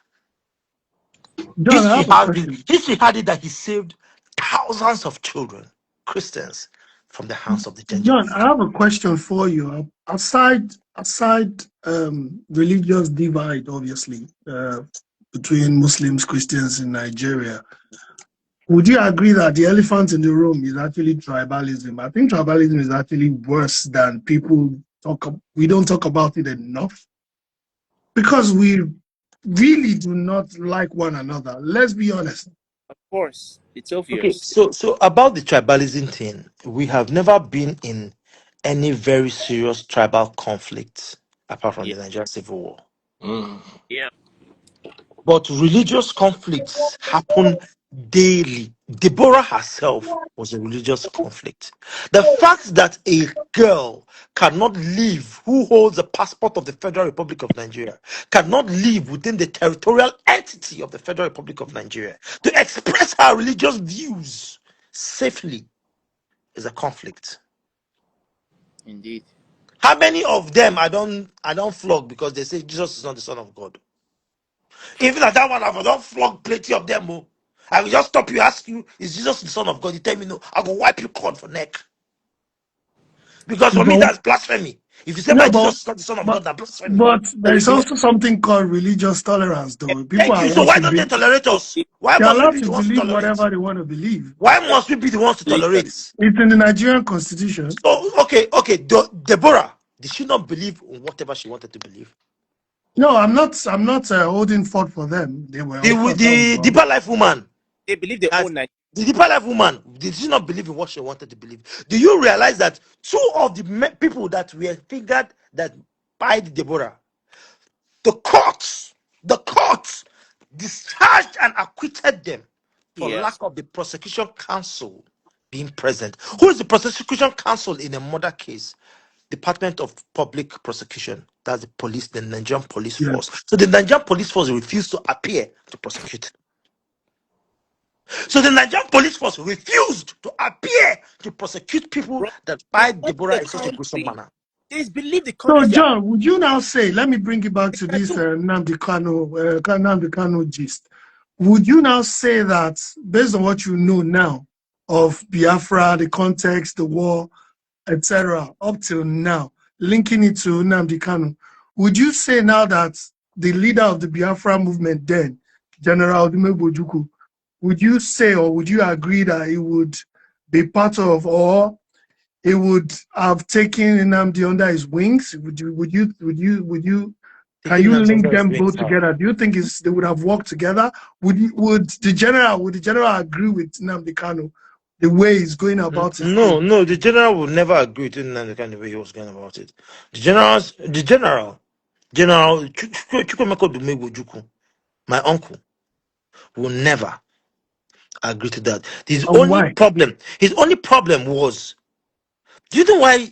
John, I have a question. History had it that he saved thousands of children, Christians, from the hands of the John, Janjaweed. I have a question for you. Aside religious divide, obviously, between Muslims, Christians in Nigeria, would you agree that the elephant in the room is actually tribalism? I think tribalism is actually worse than people talk. We don't talk about it enough because we really do not like one another. Let's be honest. Of course, it's Okay, obvious. so about the tribalism thing, we have never been in any very serious tribal conflict apart from Yeah, the Nigerian Civil War. Mm. yeah, But religious conflicts happen daily. Deborah herself was a religious conflict. The fact that a girl cannot live, who holds a passport of the Federal Republic of Nigeria, cannot live within the territorial entity of the Federal Republic of Nigeria to express her religious views safely is a conflict. indeed. How many of them I don't flog because they say Jesus is not the Son of God? Even at that one, I don't flog plenty of them. Oh. I will just stop you, ask you, is Jesus the Son of God? You tell me no. I will wipe you cord for neck. Because for me, But that's blasphemy. If you say no, my but Jesus is not the Son of but God, that's blasphemy. But but there is religious, also something called religious tolerance, though. People Thank are you. So allowed why to don't they be tolerate us? Why they're must we allowed be to the ones to believe tolerate? whatever they want to believe. Why must we be the ones to religion. tolerate? It's in the Nigerian constitution. So, okay, Deborah, did she not believe in whatever she wanted to believe? No, I'm not holding fault for them. They were, The, of course, that was the wrong. deeper life woman, They believe they that own Nigeria. the deeper life woman, did she not believe in what she wanted to believe? Do you realize that two of the people that were figured that pied Deborah, the courts discharged and acquitted them for lack Yes, of the prosecution counsel being present? Who is the prosecution counsel in a murder case? Department of Public Prosecution. That's the police, the Nigerian police Yeah. force. So the Nigerian police force refused to appear to prosecute. So the Nigerian police force refused to appear to prosecute people bro. that They fight own Deborah the in such a gruesome country. manner. They believe the country So, is their. John, would you now say, let me bring it back to They this do. Nnamdi Kanu gist. Would you now say that, based on what you know now of Biafra, the context, the war, etc., up till now, linking it to Nnamdi Kanu, would you say now that the leader of the Biafra movement then, General Dumegbo Ojukwu, would you say or would you agree that he would be part of, or he would have taken Nnamdi under his wings? Can Taking you Nigerians link under his them wings both how? together? Do you think they would have worked together? Would the general agree with Nnamdi Kanu the way he's going about his No, thing? no, the general would never agree to the kind of way he was going about it. General Chukwemeko Dumegbojuku, my uncle, will never agree to that. And why? His only problem was, do you know why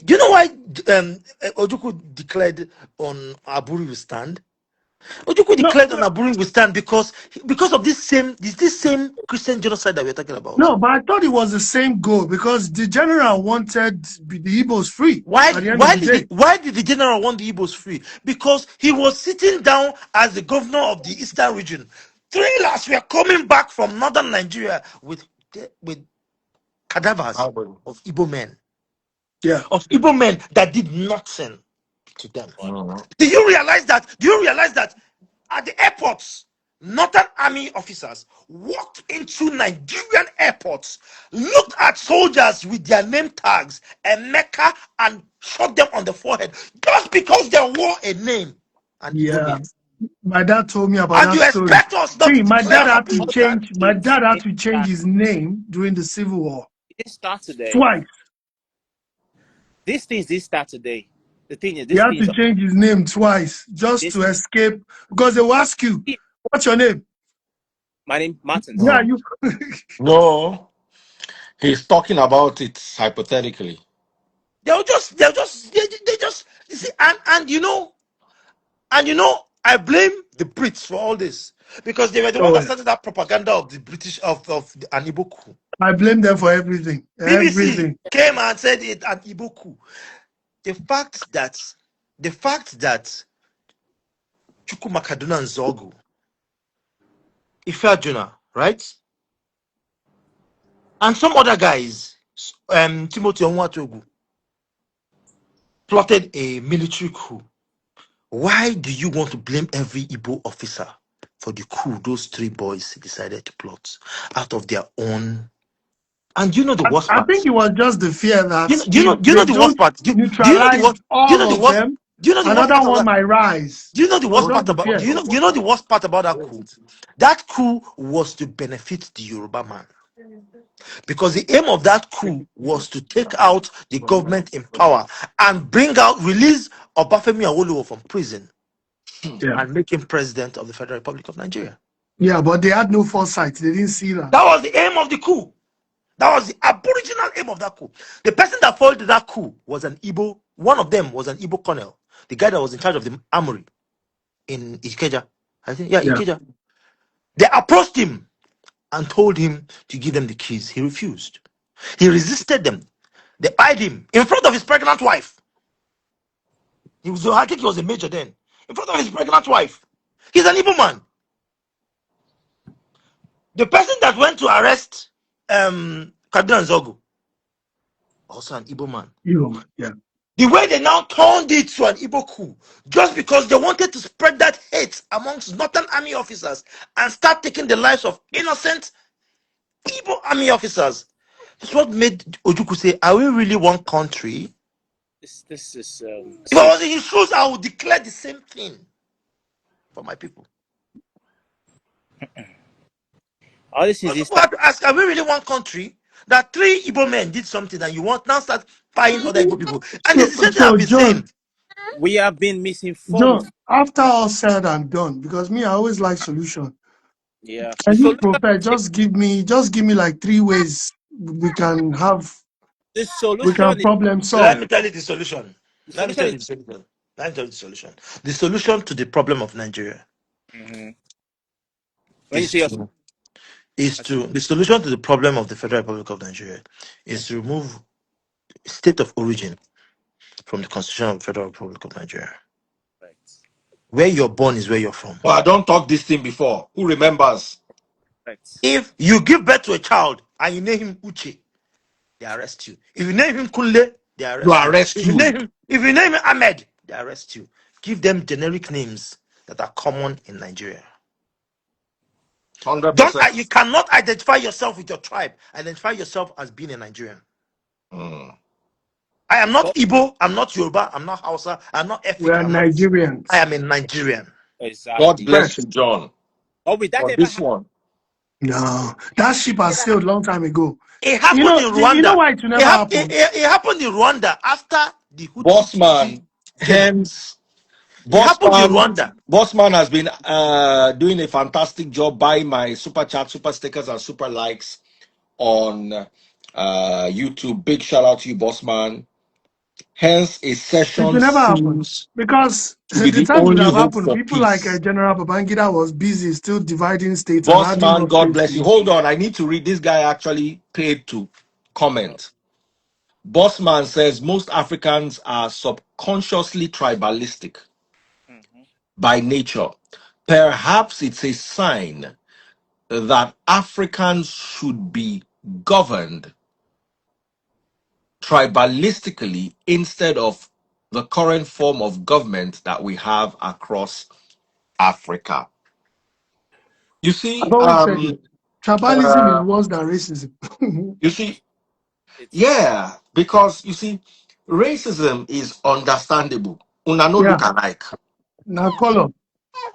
Ojukwu declared on Aburi will stand? Ojukwu No, declared on Aburi will stand because of this same Christian genocide that we're talking about. no, but I thought it was the same goal because the general wanted the Igbos free Why at the end of why the did day. the general want the Igbos free? Because he was sitting down as the governor of the eastern region. Thrillers were coming back from northern Nigeria with cadavers How about of Igbo men. Yeah. of Igbo men that did nothing to them. Wow. Do you realize that? Do you realize that at the airports, Northern Army officers walked into Nigerian airports, looked at soldiers with their name tags and Mecca, and shot them on the forehead just because they wore a name, an Igbo Yeah. name. My dad told me about And that you story. expect us not See, to my declare dad our had to people All that? change. My things dad had didn't to change start, his name during the Civil War it didn't start today. twice. These things didn't start today. The thing is, He this had thing to is change his name twice just this. to escape because they will ask you, "What's your name?" My name Martins. Yeah, Mm. you. No, he's talking about it hypothetically. They just, you see, I blame the Brits for all this because they were the one Oh, that started that propaganda of the British of an Igbo coup. I blame them for everything. BBC Everything. came and said it an Igbo coup. The fact that the fact that Chukwu Makaduna and Zogu, Ifeajuna, right, and some other guys, Timothy Onwatogu, plotted a military coup. Why do you want to blame every Igbo officer for the coup those three boys decided to plot out of their own? And you know the worst I part? think it was just the fear that if Do you they know the worst don't part? Do you know the neutralize worst? Do you know all the of worst? them, Do you know the worst another part of one that? might rise. Do you know the It was worst just part the about? fear. Do you know the worst part about that coup? That coup was to benefit the Yoruba man because the aim of that coup was to take out the government in power and release Obafemi Awolowo from prison Yeah. and make him president of the Federal Republic of Nigeria. Yeah, but they had no foresight. They didn't see that. That was the aim of the coup. That was the aboriginal aim of that coup. The person that foiled that coup was an Igbo. One of them was an Igbo colonel, the guy that was in charge of the armory in Ikeja. I think, yeah, Yeah. Ikeja. They approached him and told him to give them the keys. He refused. He resisted them. They eyed him in front of his pregnant wife. I think he was a major then. In front of his pregnant wife. He's an Igbo man. The person that went to arrest Kaduna Zogu, also an Igbo man. Yeah. The way they now turned it to an Igbo coup, just because they wanted to spread that hate amongst Northern Army officers and start taking the lives of innocent Igbo Army officers. That's what made Ojukwu say, "Are we really one country?" This is If I see. was in his shoes, I would declare the same thing for my people. All these things But didn't people start. have to ask, are we really one country? That three Igbo men did something and you want now start buying other Igbo people. And it's the same thing I've So been saying. We have been misinformed. John, after all said and done, because me, I always like solution. Yeah. The And you solution. prophet, just give me like 3 ways we can The we can solution is. problem Let solve. me tell you the solution. The Let me solution tell is. you the solution. Let me tell you the solution. The solution to the problem of Nigeria Mhm. When you is say your, to I said, the solution to the problem of the Federal Republic of Nigeria is to remove state of origin from the Constitution of the Federal Republic of Nigeria. right, Where you're born is where you're from. But I don't talk this thing before. Who remembers? right. If you give birth to a child and you name him Uche, they arrest you. If you name him Kunle, they You arrest you. arrest you. If you name him Ahmed, they arrest you. Give them generic names that are common in Nigeria. You 100%. cannot identify yourself with your tribe. Identify yourself as being a Nigerian. Mm. I am not But Igbo, I'm not Yoruba, I'm not Hausa, I'm not We Efik, are I Nigerians. am a Nigerian. God exactly. bless you, First. John, Or will that for ever this happen? one. No, that ship has sailed long time ago. It happened in You know Rwanda. why it will never happen? It happened in Rwanda after the Hutu Tutsi Bossman, genocide. hence, It happened in Bossman, Rwanda. Bossman has been doing a fantastic job buying my super chat, super stickers, and super likes on YouTube. Big shout out to you, Bossman. Hence, a It session will never happen seems because to be the the time it would only have hope happened, for people like peace. General Babangida was busy still dividing states and adding Bossman, more God states bless to you. it. Hold on, I need to read. This guy actually paid to comment. Bossman says most Africans are subconsciously tribalistic Mhm. by nature. Perhaps it's a sign that Africans should be governed tribalistically instead of the current form of government that we have across Africa. You I've see, always said it. Tribalism is uh, worse than racism. you see, It's yeah, because you see, racism is understandable. Una no Yeah, look alike, now color.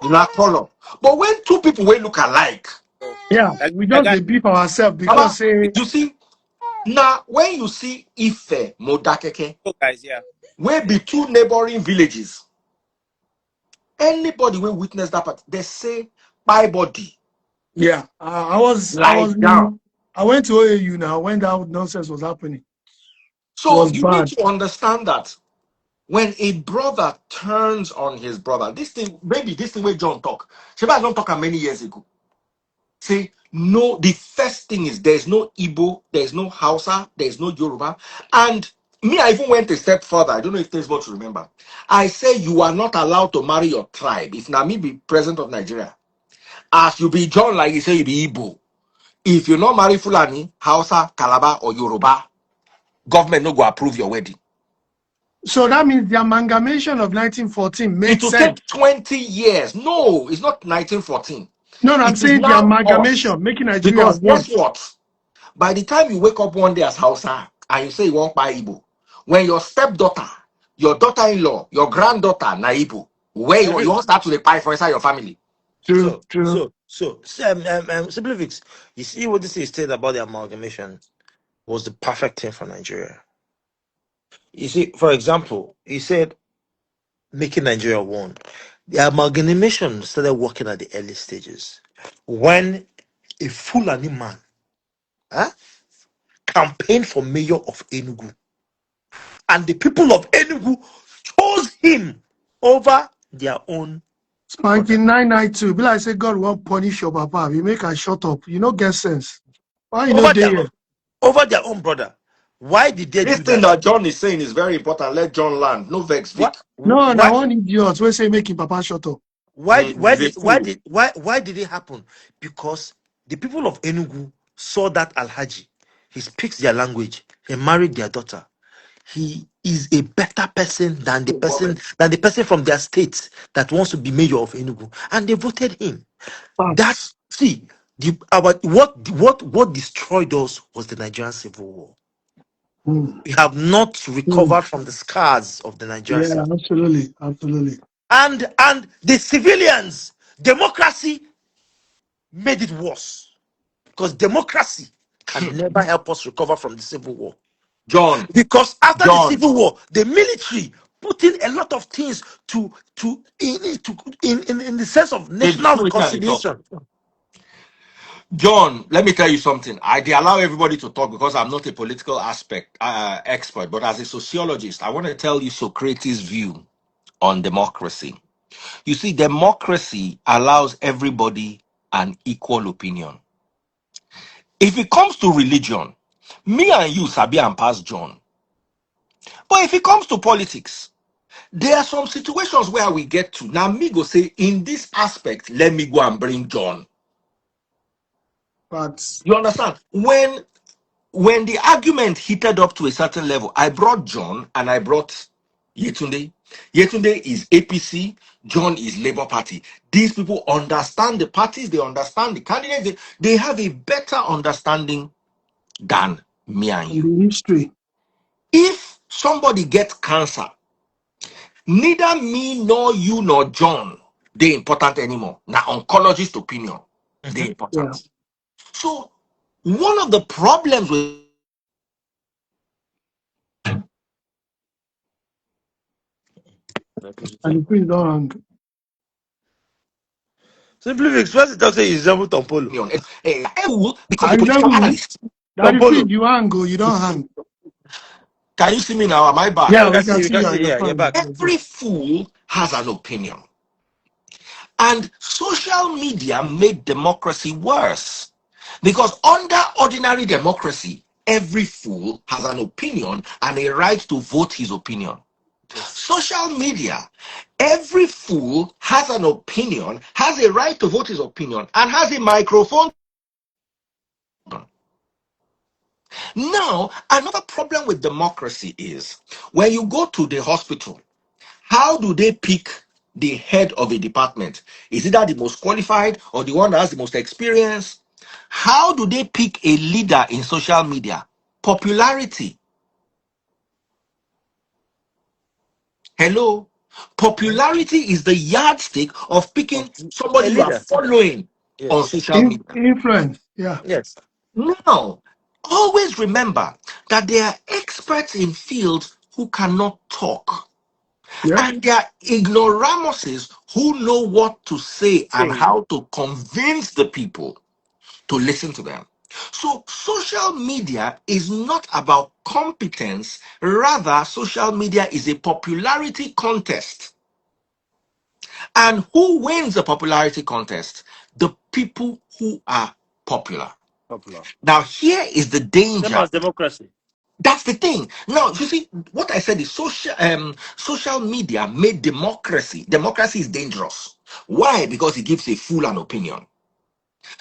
una color. But when two people will look alike, so Yeah, like we I just got dey beef ourselves because Baba, say you see, now when you see Ife Modakeke, so guys, yeah. where be two neighboring villages, anybody will witness that part, they say by body, yeah. lie down. I went to OAU now when that nonsense was happening. It So was you need bad. to understand that when a brother turns on his brother, this thing, maybe this thing where John talk. Sheba John talk many years ago. Say, no, the first thing is there's no Igbo, there's no Hausa, there's no Yoruba. And me, I even went a step further. I don't know if there's what to remember. I say you are not allowed to marry your tribe. If Nami be president of Nigeria, as you be John, like you say, you be Igbo. If you not marry Fulani, Hausa, Calabar, or Yoruba, government no go approve your wedding. So that means the amalgamation of 1914 It made will sense. take 20 years. No, it's not 1914. No, no, I'm It is saying the now us. amalgamation, making Nigeria Because one. guess what? By the time you wake up one day as Hausa and you say you want buy Igbo, when your stepdaughter, your daughter-in-law, your granddaughter, na Igbo, where you Every won't start to the pie for inside your family. True, so true. so so Simplifix, you see what this is said about the amalgamation was the perfect thing for Nigeria. You see, for example, he said making Nigeria one. The amalgamation started working at the early stages when a Fulani man eh, campaigned for mayor of Enugu, and the people of Enugu chose him over their own brother, Spanking 992. Be like say God won't punish your papa. You make her shut up. You know get sense. Why you know over their there? over their own brother. Why did they This do thing that? that John is saying is very important. Let John land. No vex, What? Vic. No, Why? now one idiot. We say making papa shut up. He's a fool. Why did it happen? Because the people of Enugu saw that Alhaji. He speaks their language. He married their daughter. He is a better person than the person from their state that wants to be mayor of Enugu, and they voted him. That Facts. see the our what destroyed us was the Nigerian Civil War. Mm, We have not mm. recovered from the scars of the Nigerian Yeah, Civil War. absolutely, absolutely. And the civilians, democracy made it worse because democracy can never help us recover from the Civil War. John, Because after the John, Civil War, the military put in a lot of things in the sense of national wait till they talk. reconciliation. John, let me tell you something. I they allow everybody to talk because I'm not a political aspect expert, but as a sociologist, I want to tell you Socrates' view on democracy. You see, democracy allows everybody an equal opinion. If it comes to religion, me and you, Sabi and pass John. But if it comes to politics, there are some situations where we get to. Now, me go say, in this aspect, let me go and bring John. Facts. You understand? When the argument heated up to a certain level, I brought John and I brought Yetunde. Yetunde is APC, John is Labour Party. These people understand the parties, they understand the candidates, they have a better understanding than me and And you. the history. If somebody gets cancer, neither me nor you nor John, they important anymore. Now, oncologist opinion, they Mhm. Yeah. important. So, one of the problems with And the priest don't hang. Simply express it, just say it's Jebu Tompolo. opinion, because I a political remember analyst. that the priest Tompolo. you hang go, you don't hang. Can you see me now? Am I Yeah, back? we Yeah, can we see can you, we see can you. see you. You're Yeah, you're fine. back. You're good. Every fool has an opinion. And social media made democracy worse. Because under ordinary democracy, every fool has an opinion and a right to vote his opinion. Yes. Social media, every fool has an opinion, has a right to vote his opinion, and has a microphone. Now, another problem with democracy is when you go to the hospital, how do they pick the head of a department? Is it that the most qualified or the one that has the most experience? How do they pick a leader in social media? Popularity. Hello? Popularity is the yardstick of Of picking a somebody you are leader. following on Yes. social media. Influence. Yeah. Yes. Now, always remember that there are experts in fields who cannot talk. Yep. And there are ignoramuses who know what to say and Say. how to convince the people to listen to them. So, social media is not about competence, rather, social media is a popularity contest. And who wins the popularity contest? The people who are popular. Popular. Now, here is the Same danger. as democracy. That's the thing. Now, you see, what I said is social media made democracy. Democracy is dangerous. Why? Because it gives a fool an opinion.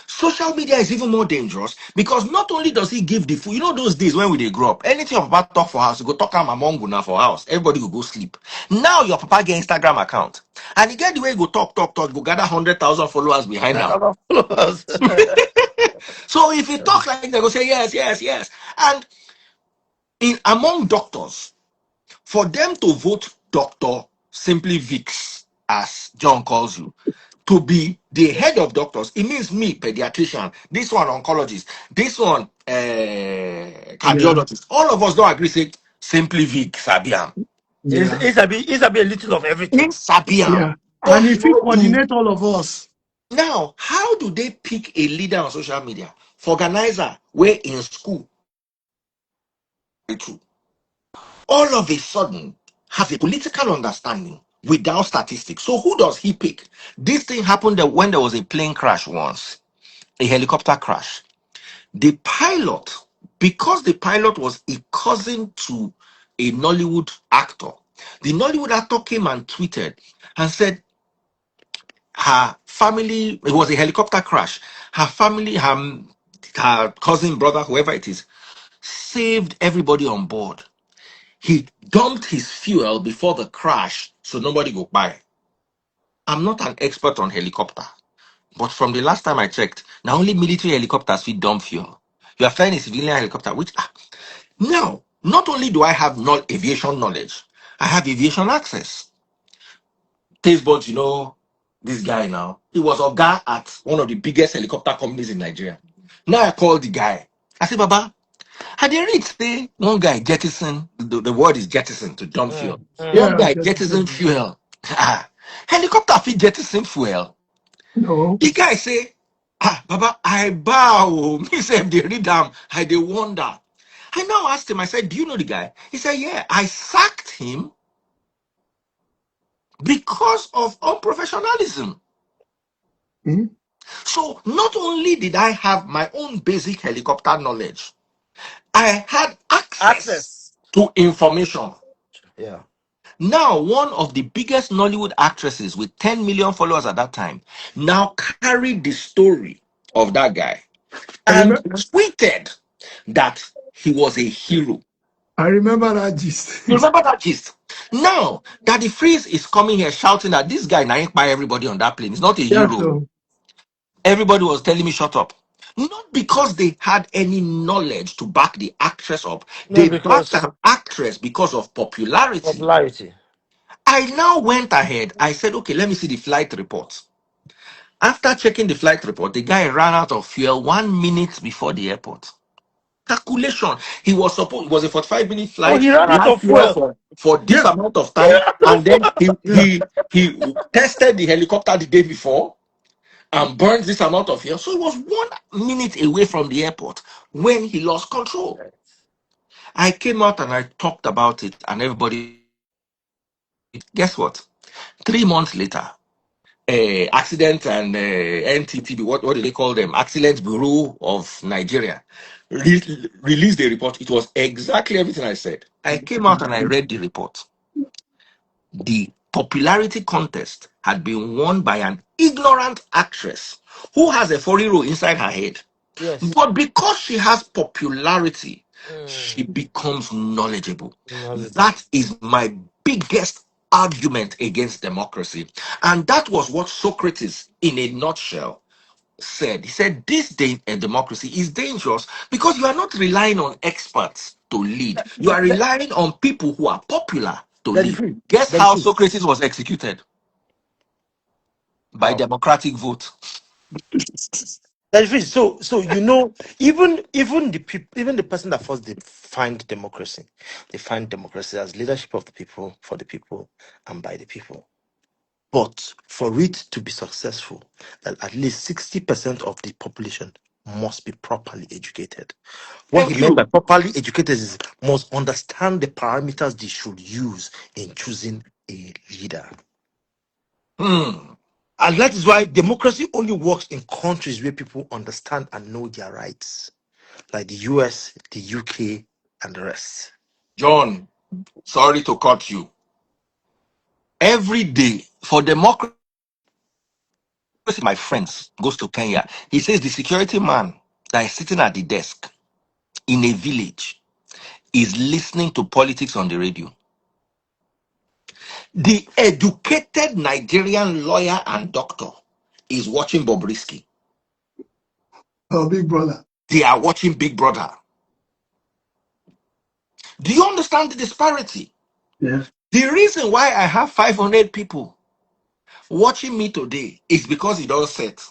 Social media is even more dangerous because not only does he give the fool, you know those days when we dey grow up, anything your papa talk for house, you go talk am among una for house, everybody will go sleep. Now your papa get Instagram account and he get the way he go talk, go gather 100,000 followers behind I him. have followers. So if he talks like they go say yes, yes, yes. And in among doctors, for them to vote Dr. Simply Vix, as John calls you, to be the head of doctors, it means me, pediatrician, this one oncologist, this one Yeah. cardiologist. All of us don't agree, say Simply Vix, Sabiam. Yeah. It's a bit a little of everything. Sabiam. Yeah. But And if he coordinate all of us, now, how do they pick a leader on social media? For organizer, where in school, true. All of a sudden has a political understanding without statistics. So who does he pick? This thing happened when there was a plane crash once, a helicopter crash. The pilot, because the pilot was a cousin to a Nollywood actor, the Nollywood actor came and tweeted and said her family, it was a helicopter crash. Her family, her cousin, brother, whoever it is, saved everybody on board. He dumped his fuel before the crash so nobody go by. I'm not an expert on helicopter, but from the last time I checked, now only military helicopters fit dump fuel. You are flying a civilian helicopter, which now not only do I have not aviation knowledge, I have aviation access. Taste buds, you know this guy now. He was a guy at one of the biggest helicopter companies in Nigeria. Now I called the guy. I said, Baba, had they read say one guy jettison, the word is jettison to dump fuel. One yeah, guy just jettison fuel. Helicopter fit jettison fuel. no. The guy say, Baba, I bow. Me say if they read them, I they wonder. I now asked him, I said, do you know the guy? He said, yeah, I sacked him because of unprofessionalism. Hmm? So not only did I have my own basic helicopter knowledge, I had access Access. to information. Yeah. Now, one of the biggest Nollywood actresses with 10 million followers at that time now carried the story of that guy I and remember. tweeted that he was a hero. I remember that gist. You remember that gist? Now, Daddy Freeze is coming here shouting that this guy now by everybody on that plane. He's not a Yeah. hero. So. Everybody was telling me, shut up. Not because they had any knowledge to back the actress up. No, They backed because an actress because of popularity. popularity. I now went ahead. I said, okay, let me see the flight report. After checking the flight report, the guy ran out of fuel 1 minute before the airport. Calculation. It was a 45-minute Oh, flight. he ran He out had of fuel fuel. for this Yeah. amount of He time. ran out of And then he Yeah. he he tested the helicopter the day before and burned this amount of fuel. So it was 1 minute away from the airport when he lost control. fuel. I came out and I talked about it, and everybody, guess what? 3 months later, accident and NTTB, what do they call them? Accident Bureau of Nigeria released the report. It was exactly everything I said. I came out and I read the report. The popularity contest had been won by an ignorant actress who has a 40 row inside her head. Yes. But because she has popularity, she Mm. becomes knowledgeable. Knowledgeable. That is my biggest argument against democracy. And that was what Socrates, in a nutshell, said. He said, this day in democracy is dangerous because you are not relying on experts to lead. You are That, relying on people who are popular to that is lead. free. Guess That is how free. Socrates was executed? By How? democratic vote. That is free. So even the people, even the person that first defined democracy, defined democracy as leadership of the people, for the people, and by the people. But for it to be successful, that at least 60% of the population must be properly educated. What he Thank meant by you. properly educated is must understand the parameters they should use in choosing a leader. Hmm. And that is why democracy only works in countries where people understand and know their rights, like the US, the UK, and the rest. John, sorry to cut you. Every day for democracy, my friends goes to Kenya. He says the security man that is sitting at the desk in a village is listening to politics on the radio. The educated Nigerian lawyer and doctor is watching Bobrisky. Oh, big brother. They are watching Big Brother. Do you understand the disparity? Yeah. The reason why I have 500 people watching me today is because it all set.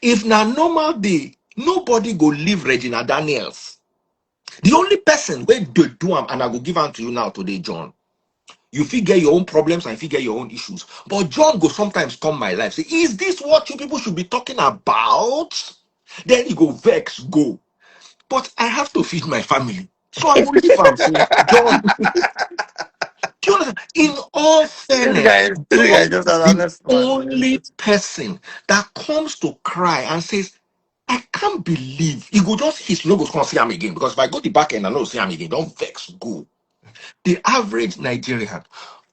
If na normal day, nobody go leave Regina Daniels. The only person where do am, and I will give am to you now today, John. You fit get your own problems and you fit get your own issues. But John go sometimes come my life, say, is this what you people should be talking about? Then he go vex, go. But I have to feed my family. So I will leave am say, John, do you understand? In all fairness, This John guy is just an is the honest man. only person that comes to cry and says, I can't believe he go just his no go come see him again. Because if I go the back end and no see him again, don't vex, go. The average Nigerian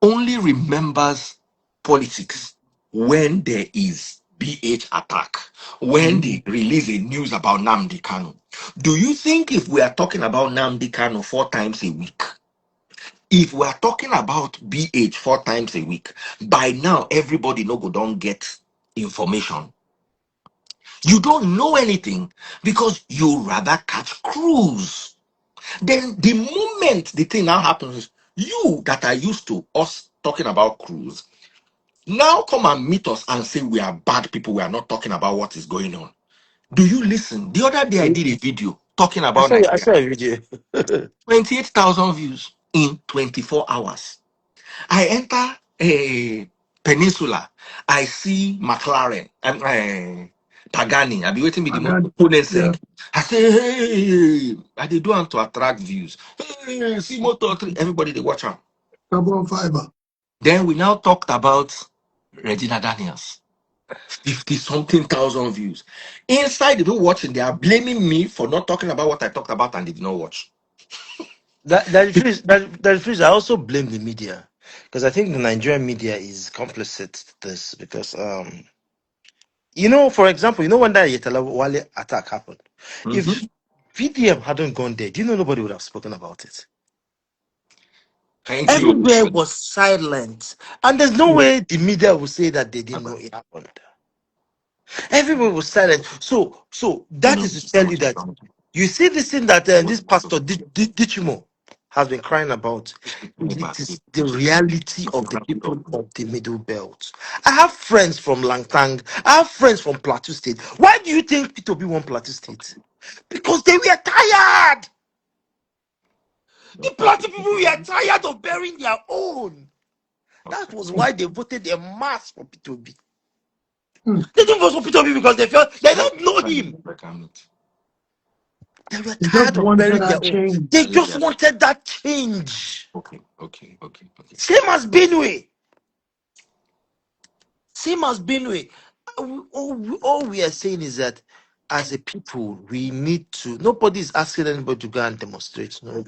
only remembers politics when there is BH attack, when Mhm. they release a news about Nnamdi Kanu. Do you think if we are talking about Nnamdi Kanu 4 times a week, if we are talking about BH 4 times a week, by now everybody no go don't get information. You don't know anything because you rather catch cruise. Then the moment the thing now happens, is you that are used to us talking about cruise now come and meet us and say we are bad people. We are not talking about what is going on. Do you listen? The other day I did a video talking about I Nigeria. saw a video. 28,000 views in 24 hours. I enter a peninsula. I see McLaren and Pagani. I'll be waiting with I the got, opponent yeah, sec. I say, hey, I they do want to attract views. Hey, see motor three. Everybody they watch them. carbon fiber. Then we now talked about Regina Daniels. 50 something thousand views. Inside the people watching, they are blaming me for not talking about what I talked about and they did not watch. That is true. I also blame the media because I think the Nigerian media is complicit to this because for example, when that Yetala Wale attack happened, if Mhm. VDM hadn't gone there, do you know nobody would have spoken about it? Thank you. Everywhere was silent, and there's no Yeah. way the media will say that they didn't know it happened. Everyone was silent. So that is to tell you that you see this thing that this pastor Dichimo has been crying about. It is the reality of the people of the Middle Belt. I have friends from Langtang. I have friends from Plateau State. Why do you think P2B won Plateau State? Because they were tired. The Plateau people were tired of burying their own. That was why they voted en mass for P2B. Hmm. They didn't vote for P2B because they felt they don't know him. They were They just tired of wanted burying their that own. They change. just wanted that change. Okay. Same as Benue. Same as Benue. All we are saying is that as a people, we need to. Nobody is asking anybody to go and demonstrate. No.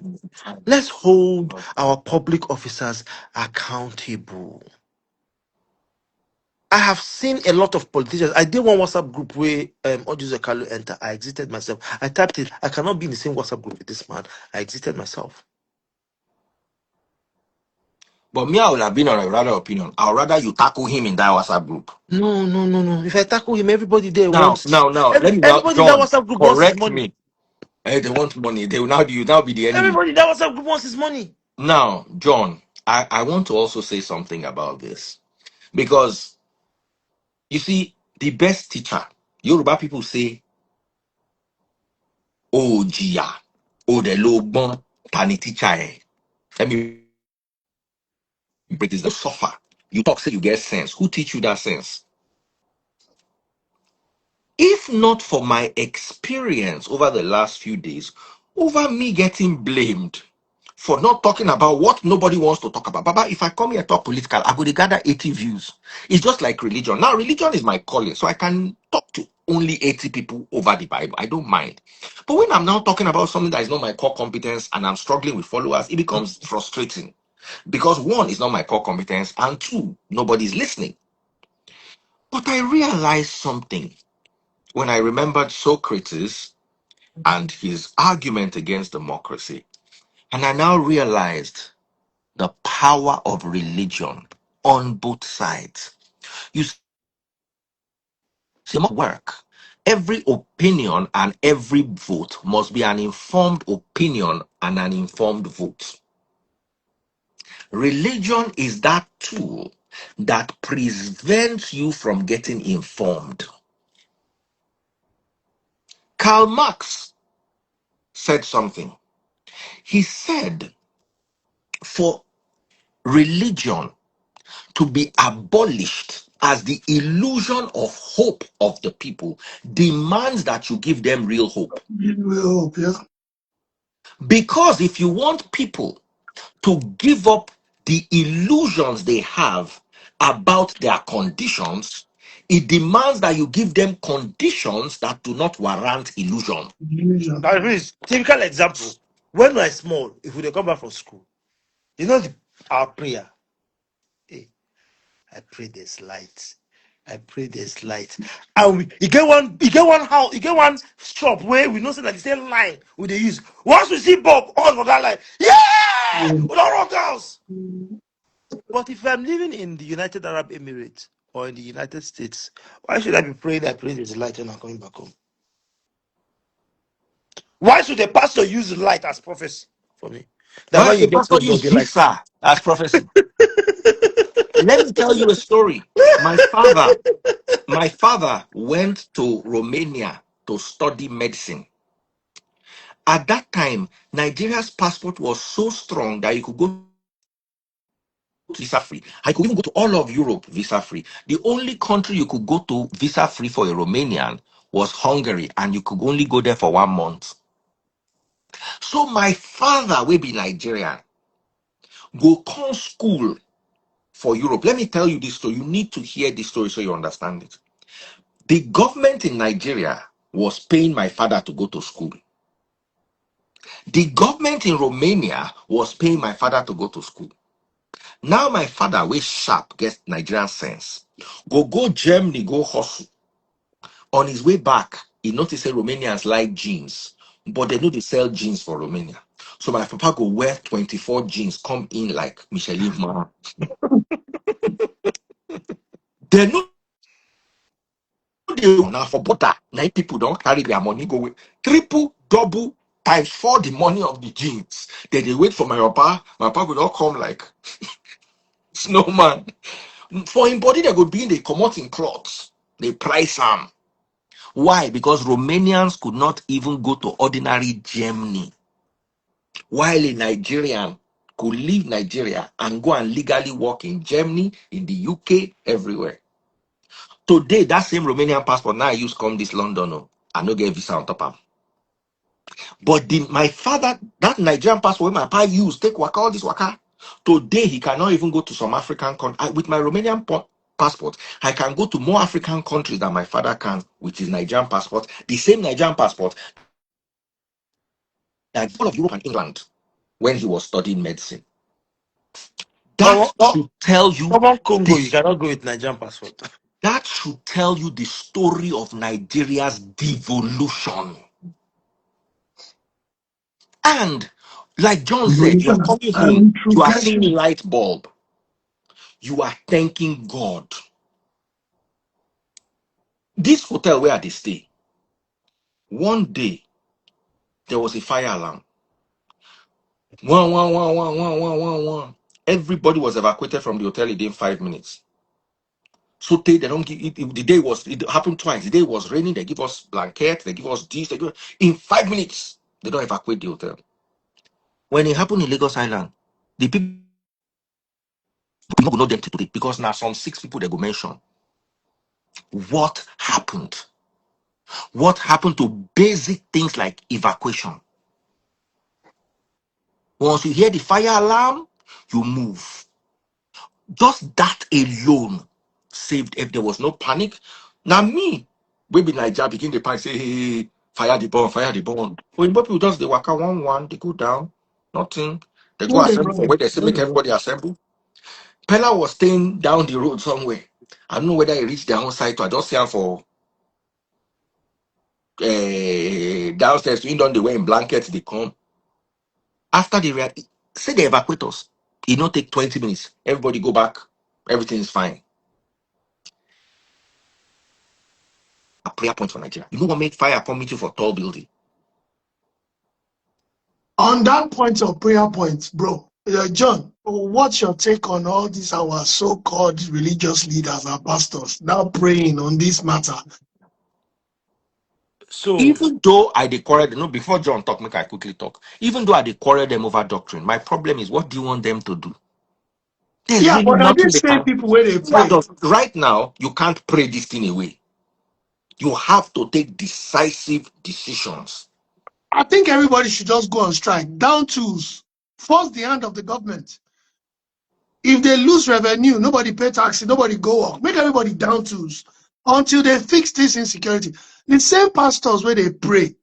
Let's hold our public officers accountable. I have seen a lot of politicians. I did one WhatsApp group where Ojuze Kalu enter. I exited myself. I typed it. I cannot be in the same WhatsApp group with this man. I exited myself. But me, I would have been on a rather opinion. I would rather you tackle him in that WhatsApp group. No, no, no, no. If I tackle him, everybody there Now, wants. now, now, let me now, Everybody in that John, WhatsApp group wants his correct money. me. They want money. They will now you now be the enemy. Everybody in that WhatsApp group wants his money. Now, John, I want to also say something about this because you see, the best teacher, Yoruba people say, "Oh, Jia, oh, the low bon, tani teacher." Let me break this down. You suffer. You talk, say you get sense. Who teach you that sense? If not for my experience over the last few days, over me getting blamed for not talking about what nobody wants to talk about. Baba, if I come here and talk political, I go to gather 80 views. It's just like religion. Now, religion is my calling, so I can talk to only 80 people over the Bible. I don't mind. But when I'm now talking about something that is not my core competence and I'm struggling with followers, it becomes frustrating because one is not my core competence, and two, nobody's listening. But I realized something when I remembered Socrates and his argument against democracy. And I now realized the power of religion on both sides. You see, it must work. Every opinion and every vote must be an informed opinion and an informed vote. Religion is that tool that prevents you from getting informed. Karl Marx said something. He said, for religion to be abolished as the illusion of hope of the people demands that you give them real hope. We hope, yeah. Because if you want people to give up the illusions they have about their conditions, it demands that you give them conditions that do not warrant illusion. Illusion. Now, please, typical example. When we are small, if we dey come back from school, you know our prayer. Hey, I pray there's light. I pray there's light. And you get one shop where we know say that the same line we they use. Once we see Bob on for that line, yeah, Yeah. we don't rock house. But if I'm living in the United Arab Emirates or in the United States, why should I be praying that I pray there's light when I'm coming back home? Why should the pastor use light as prophecy for me? That Well, when you the get pastor home, there'll used be light. visa as prophecy. Let me tell you a story. My father went to Romania to study medicine. At that time, Nigeria's passport was so strong that you could go to visa free. I could even go to all of Europe visa free. The only country you could go to visa free for a Romanian was Hungary, and you could only go there for 1 month. So my father will be Nigerian, go come school for Europe. Let me tell you this story. You need to hear this story so you understand it. The government in Nigeria was paying my father to go to school. The government in Romania was paying my father to go to school. Now my father, way sharp, gets Nigerian sense. Go Germany, go hustle. On his way back, he noticed that Romanians like jeans, but they know they sell jeans for Romania. So my papa go wear 24 jeans, come in like Michelin man. They know they now for butter. Now people don't carry their money go with triple, double, times four the money of the jeans. Then they wait for my papa. My papa will not come like snowman. For him body, they could be in the commodity clothes. They price them. Why? Because Romanians could not even go to ordinary Germany, while a Nigerian could leave Nigeria and go and legally work in Germany, in the UK, everywhere. Today, that same Romanian passport now I use come this London, oh, I no get visa on top of. But my father, that Nigerian passport my papa used, take waka, all this waka. Today, he cannot even go to some African country. With my Romanian passport, I can go to more African countries than my father can with his Nigerian passport. The same Nigerian passport that all of Europe and England when he was studying medicine. That Come on, should tell you come on, Congo, you this. cannot go with Nigerian passport. That should tell you the story of Nigeria's devolution. And like John said, you are Revolution coming home, and you are seeing retrogression. light bulb, you are thanking God. This hotel where they stay, one day there was a fire alarm. One, one, one, one, one, one, one, one. Everybody was evacuated from the hotel within 5 minutes. So they don't give it. The day was it happened twice. The day was raining. They give us blankets. They give us this. They give in 5 minutes. They don't evacuate the hotel. When it happened in Lagos Island, the people will not know them today because now some 6 people they go mention what happened. What happened to basic things like evacuation? Once you hear the fire alarm, you move. Just that alone saved if there was no panic. Now me, we be Nigeria begin the panic, say, hey, fire the bomb, fire the bomb. When people just they waka one, they go down, nothing. They go No, they assemble for run. where they say No, make they run. everybody assemble. Pella was staying down the road somewhere. I don't know whether he reached their own site or I just see him for downstairs. You don't they wear in blankets, they come. After they say they evacuate us, it not take 20 minutes. Everybody go back, everything is fine. A prayer point for Nigeria. You know what make fire come meet you for tall building? On that point of prayer point, bro, John, what's your take on all these our so-called religious leaders and pastors now praying on this matter? So Even though I quarrel them, no, before John talk, make I quickly talk. Even though I quarrel them over doctrine, my problem is what do you want them to do? There's Yeah, really but are nothing these they same can. people where they What pray? does right now you can't pray this thing away. You have to take decisive decisions. I think everybody should just go on strike. Down tools. Force the hand of the government. If they lose revenue, nobody pay taxes, nobody go up. Make everybody down tools until they fix this insecurity. The same pastors where they pray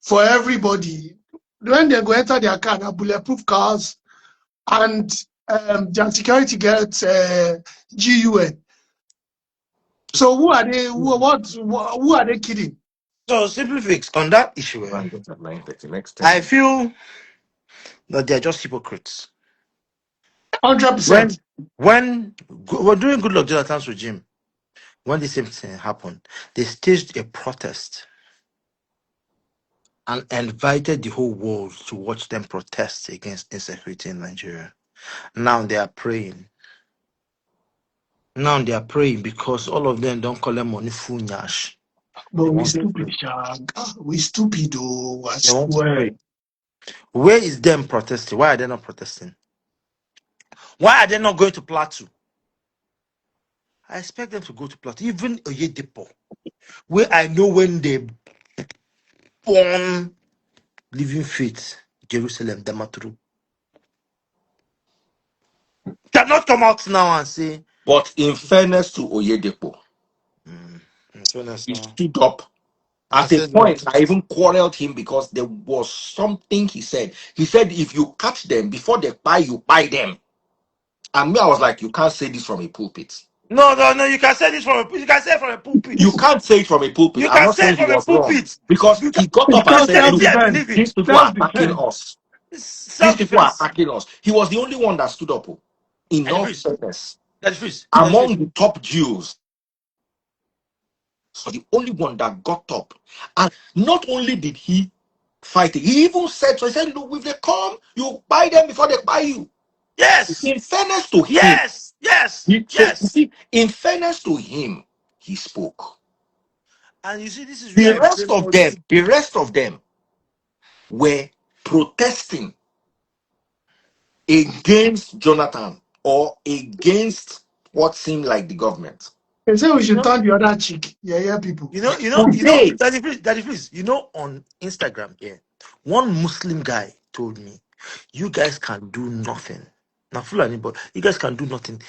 for everybody, when they go enter their car, now bulletproof cars, and their security gets GUN. So who are they? Who are they kidding? so simply fix on that issue. Right, that's at 9:30, next 10 I minutes. feel that they're just hypocrites. 100%. When we're doing Good Luck Jonathan's regime, when the same thing happened, they staged a protest and invited the whole world to watch them protest against insecurity in Nigeria. Now they are praying. Now they are praying because all of them don't call them money full nyash. But They we want to stupid, pray. Shag. We stupid, oh, I They want to swear. pray. Where is them protesting? Why are they not protesting? Why are they not going to Plateau? I expect them to go to Plateau. Even Oyedepo, where I know when they born living faith, Jerusalem, Damaturu. Cannot come out now and say, But in fairness to Oyedepo, mm, so that's he now. stood up. I At a said no. point, I even quarreled him because there was something he said. He said, if you catch them before they buy, you buy them. And me, I was like, you can't say this from a pulpit. No, no, no. You can say this from a. You can say it from a You pulpit. can't say it from a pulpit. You I'm can not say it saying he from a was wrong pulpit. because You can, he got it's up and said, Christianity. look, I Self-defense. believe in these people are attacking Self-defense. us. These people are self-defense. attacking us. He was the only one that stood up. In That is all freeze. fairness, That is freeze. That is freeze. among the top Jews, so the only one that got up. And not only did he fight it, he even said, so he said, look, if they come, you buy them before they buy you. Yes. In fairness to him, Yes. Yes. so you Yes. see, in fairness to him, he spoke. And you see, this is The where I rest blame of all them, these. the rest of them were protesting against Jonathan or against what seemed like the government. They say we You should know, turn the other cheek. Yeah, yeah, people. Today, That is freeze. You know, on Instagram, yeah, one Muslim guy told me, "You guys can do nothing." Now, Fulani, but you guys can do nothing.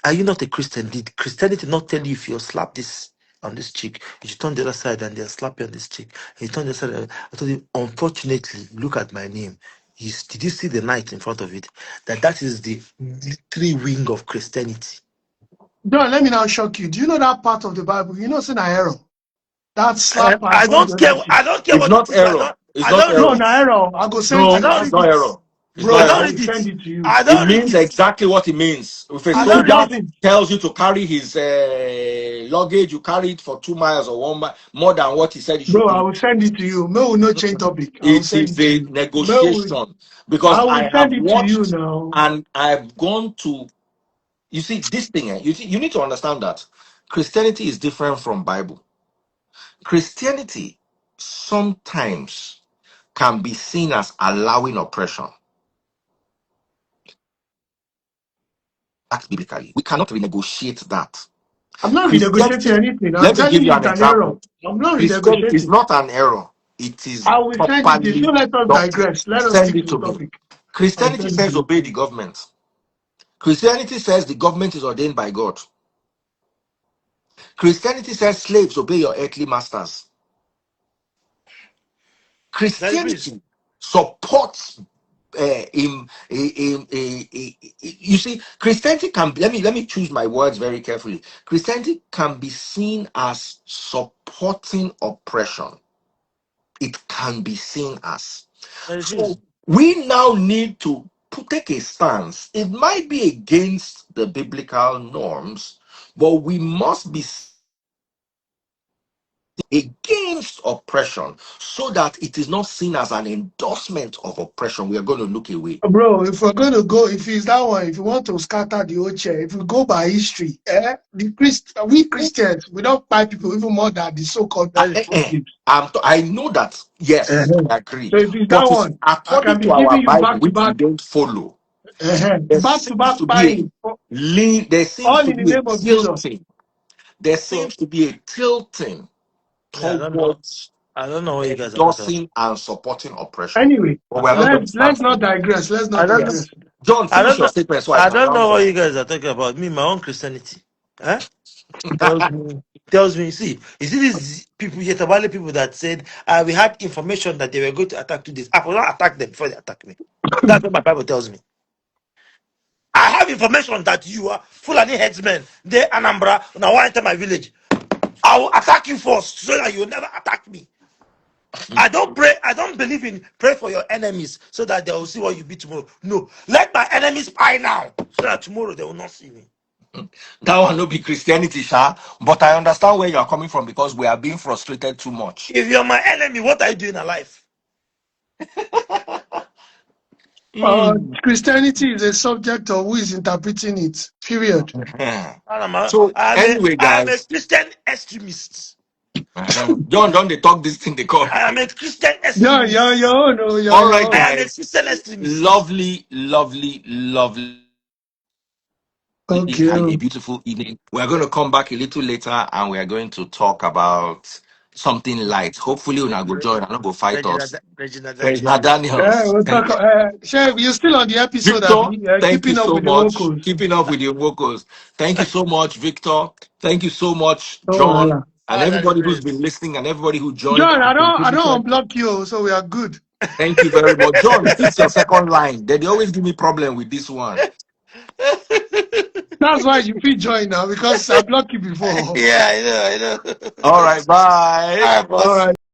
Are you not a Christian? Did Christianity not tell you if you slap this on this cheek, you should turn the other side and they'll slap you on this cheek? And you turn the other side. I told him, unfortunately, look at my name. Did you see the knight in front of it? That is the military wing of Christianity. John, let me now shock you. Do you know that part of the Bible? You know, it's an error. That slap and I all the don't care. other shit. I don't care It's what it not is. error. It's I not don't read No, error. no it. error. I go send I No, you. don't I it's read not go, it. error. It's bro, not I I don't error. will read send it. it to you. I It don't read means it. exactly what it means. If a I If don't it read soldier it. doesn't, tells you to carry his luggage, you carry it for 2 miles or 1 mile, more than what he said you should bro, I do. will send it to you. May will not change topic. I will It send is it to a you. May will, negotiation because I will I send have it to you watched now. and I've gone to. You see this thing. You see, you need to understand that Christianity is different from Bible. Christianity sometimes can be seen as allowing oppression. That's biblically. We cannot renegotiate that. I'm not renegotiating Christianity, anything. I'm let me give telling you you an it's an error. example. I'm not Christianity is renegotiating. not an error, it is I will send it to you. So properly let us doctrine. digress. Let us Send stick it to the to me. topic. I'll Christianity send it to says you. obey the government. Christianity says the government is ordained by God. Christianity says slaves obey your earthly masters. Daddy, please. Christianity supports you see, Christianity can be, let me choose my words very carefully. Christianity can be seen as supporting oppression. It can be seen as. Daddy, please. So we now need to take a stance. It might be against the biblical norms, but we must be against oppression so that it is not seen as an endorsement of oppression. We are going to look away. Bro, if we're going to go, if it's that one, if you want to scatter the whole chair, if we go by history, we Christians, we don't buy people even more than the so-called Daddy, Muslims. I know that, yes, Uh-huh. I agree. So if it's that But you see, one, I can according be to our giving you Bible, back to which we back, don't follow, there back to seems back to be buying, there seems all to in the be a name of Jesus. tilting. There so seems to be a tilting yeah, I don't know. towards I don't know what you guys are talking about. endorsing and supporting oppression. Anyway, But we're not going to stand let's for not it. digress. Let's not I don't know. digress. Yes. John, I finish don't your know. statement so I I can don't round know what up. you guys are talking about. Me, my own Christianity. Huh? Tells me, see, you see these people, Yetabali people that said, we had information that they were going to attack to this. I will not attack them before they attack me. That's what my Bible tells me. I have information that you are Fulani headsmen. They Anambra, now I enter my village. I will attack you first so that you will never attack me. I don't pray, I don't believe in pray for your enemies so that they will see what you be tomorrow. No, let my enemies pie now so that tomorrow they will not see me. That one no be Christianity, sha. But I understand where you are coming from because we are being frustrated too much. If you're my enemy, what are you doing in life? Mm. Christianity is a subject of who is interpreting it. Period. So anyway, I am a guys, Christian extremist. John, don't they talk this thing they call? I am a Christian Yeah, extremist. yeah, All your right, I own. am a guys. Christian extremist. Lovely, lovely, lovely, Okay. and a beautiful evening. We are going to come back a little later and we are going to talk about something light. Hopefully, we're not go join and not go fight Regina, us. Regina Regina Daniels. Yeah, Daniels. we'll talk. Chef, you're still on the episode, Victor, Abby. thank you Keeping up so with the much. vocals. Keeping up with your vocals. Thank you so much, Victor. Thank you so much, Oh, John, Allah. and Ah, that's everybody who's great. been listening and everybody who joined John, and I contributed. don't unblock you, so we are good. Thank you very much. John, fix your second line. They always give me problem with this one. That's why you feel join now because I blocked you before. Yeah, I know, I know. All right, bye. All right, All boss. right.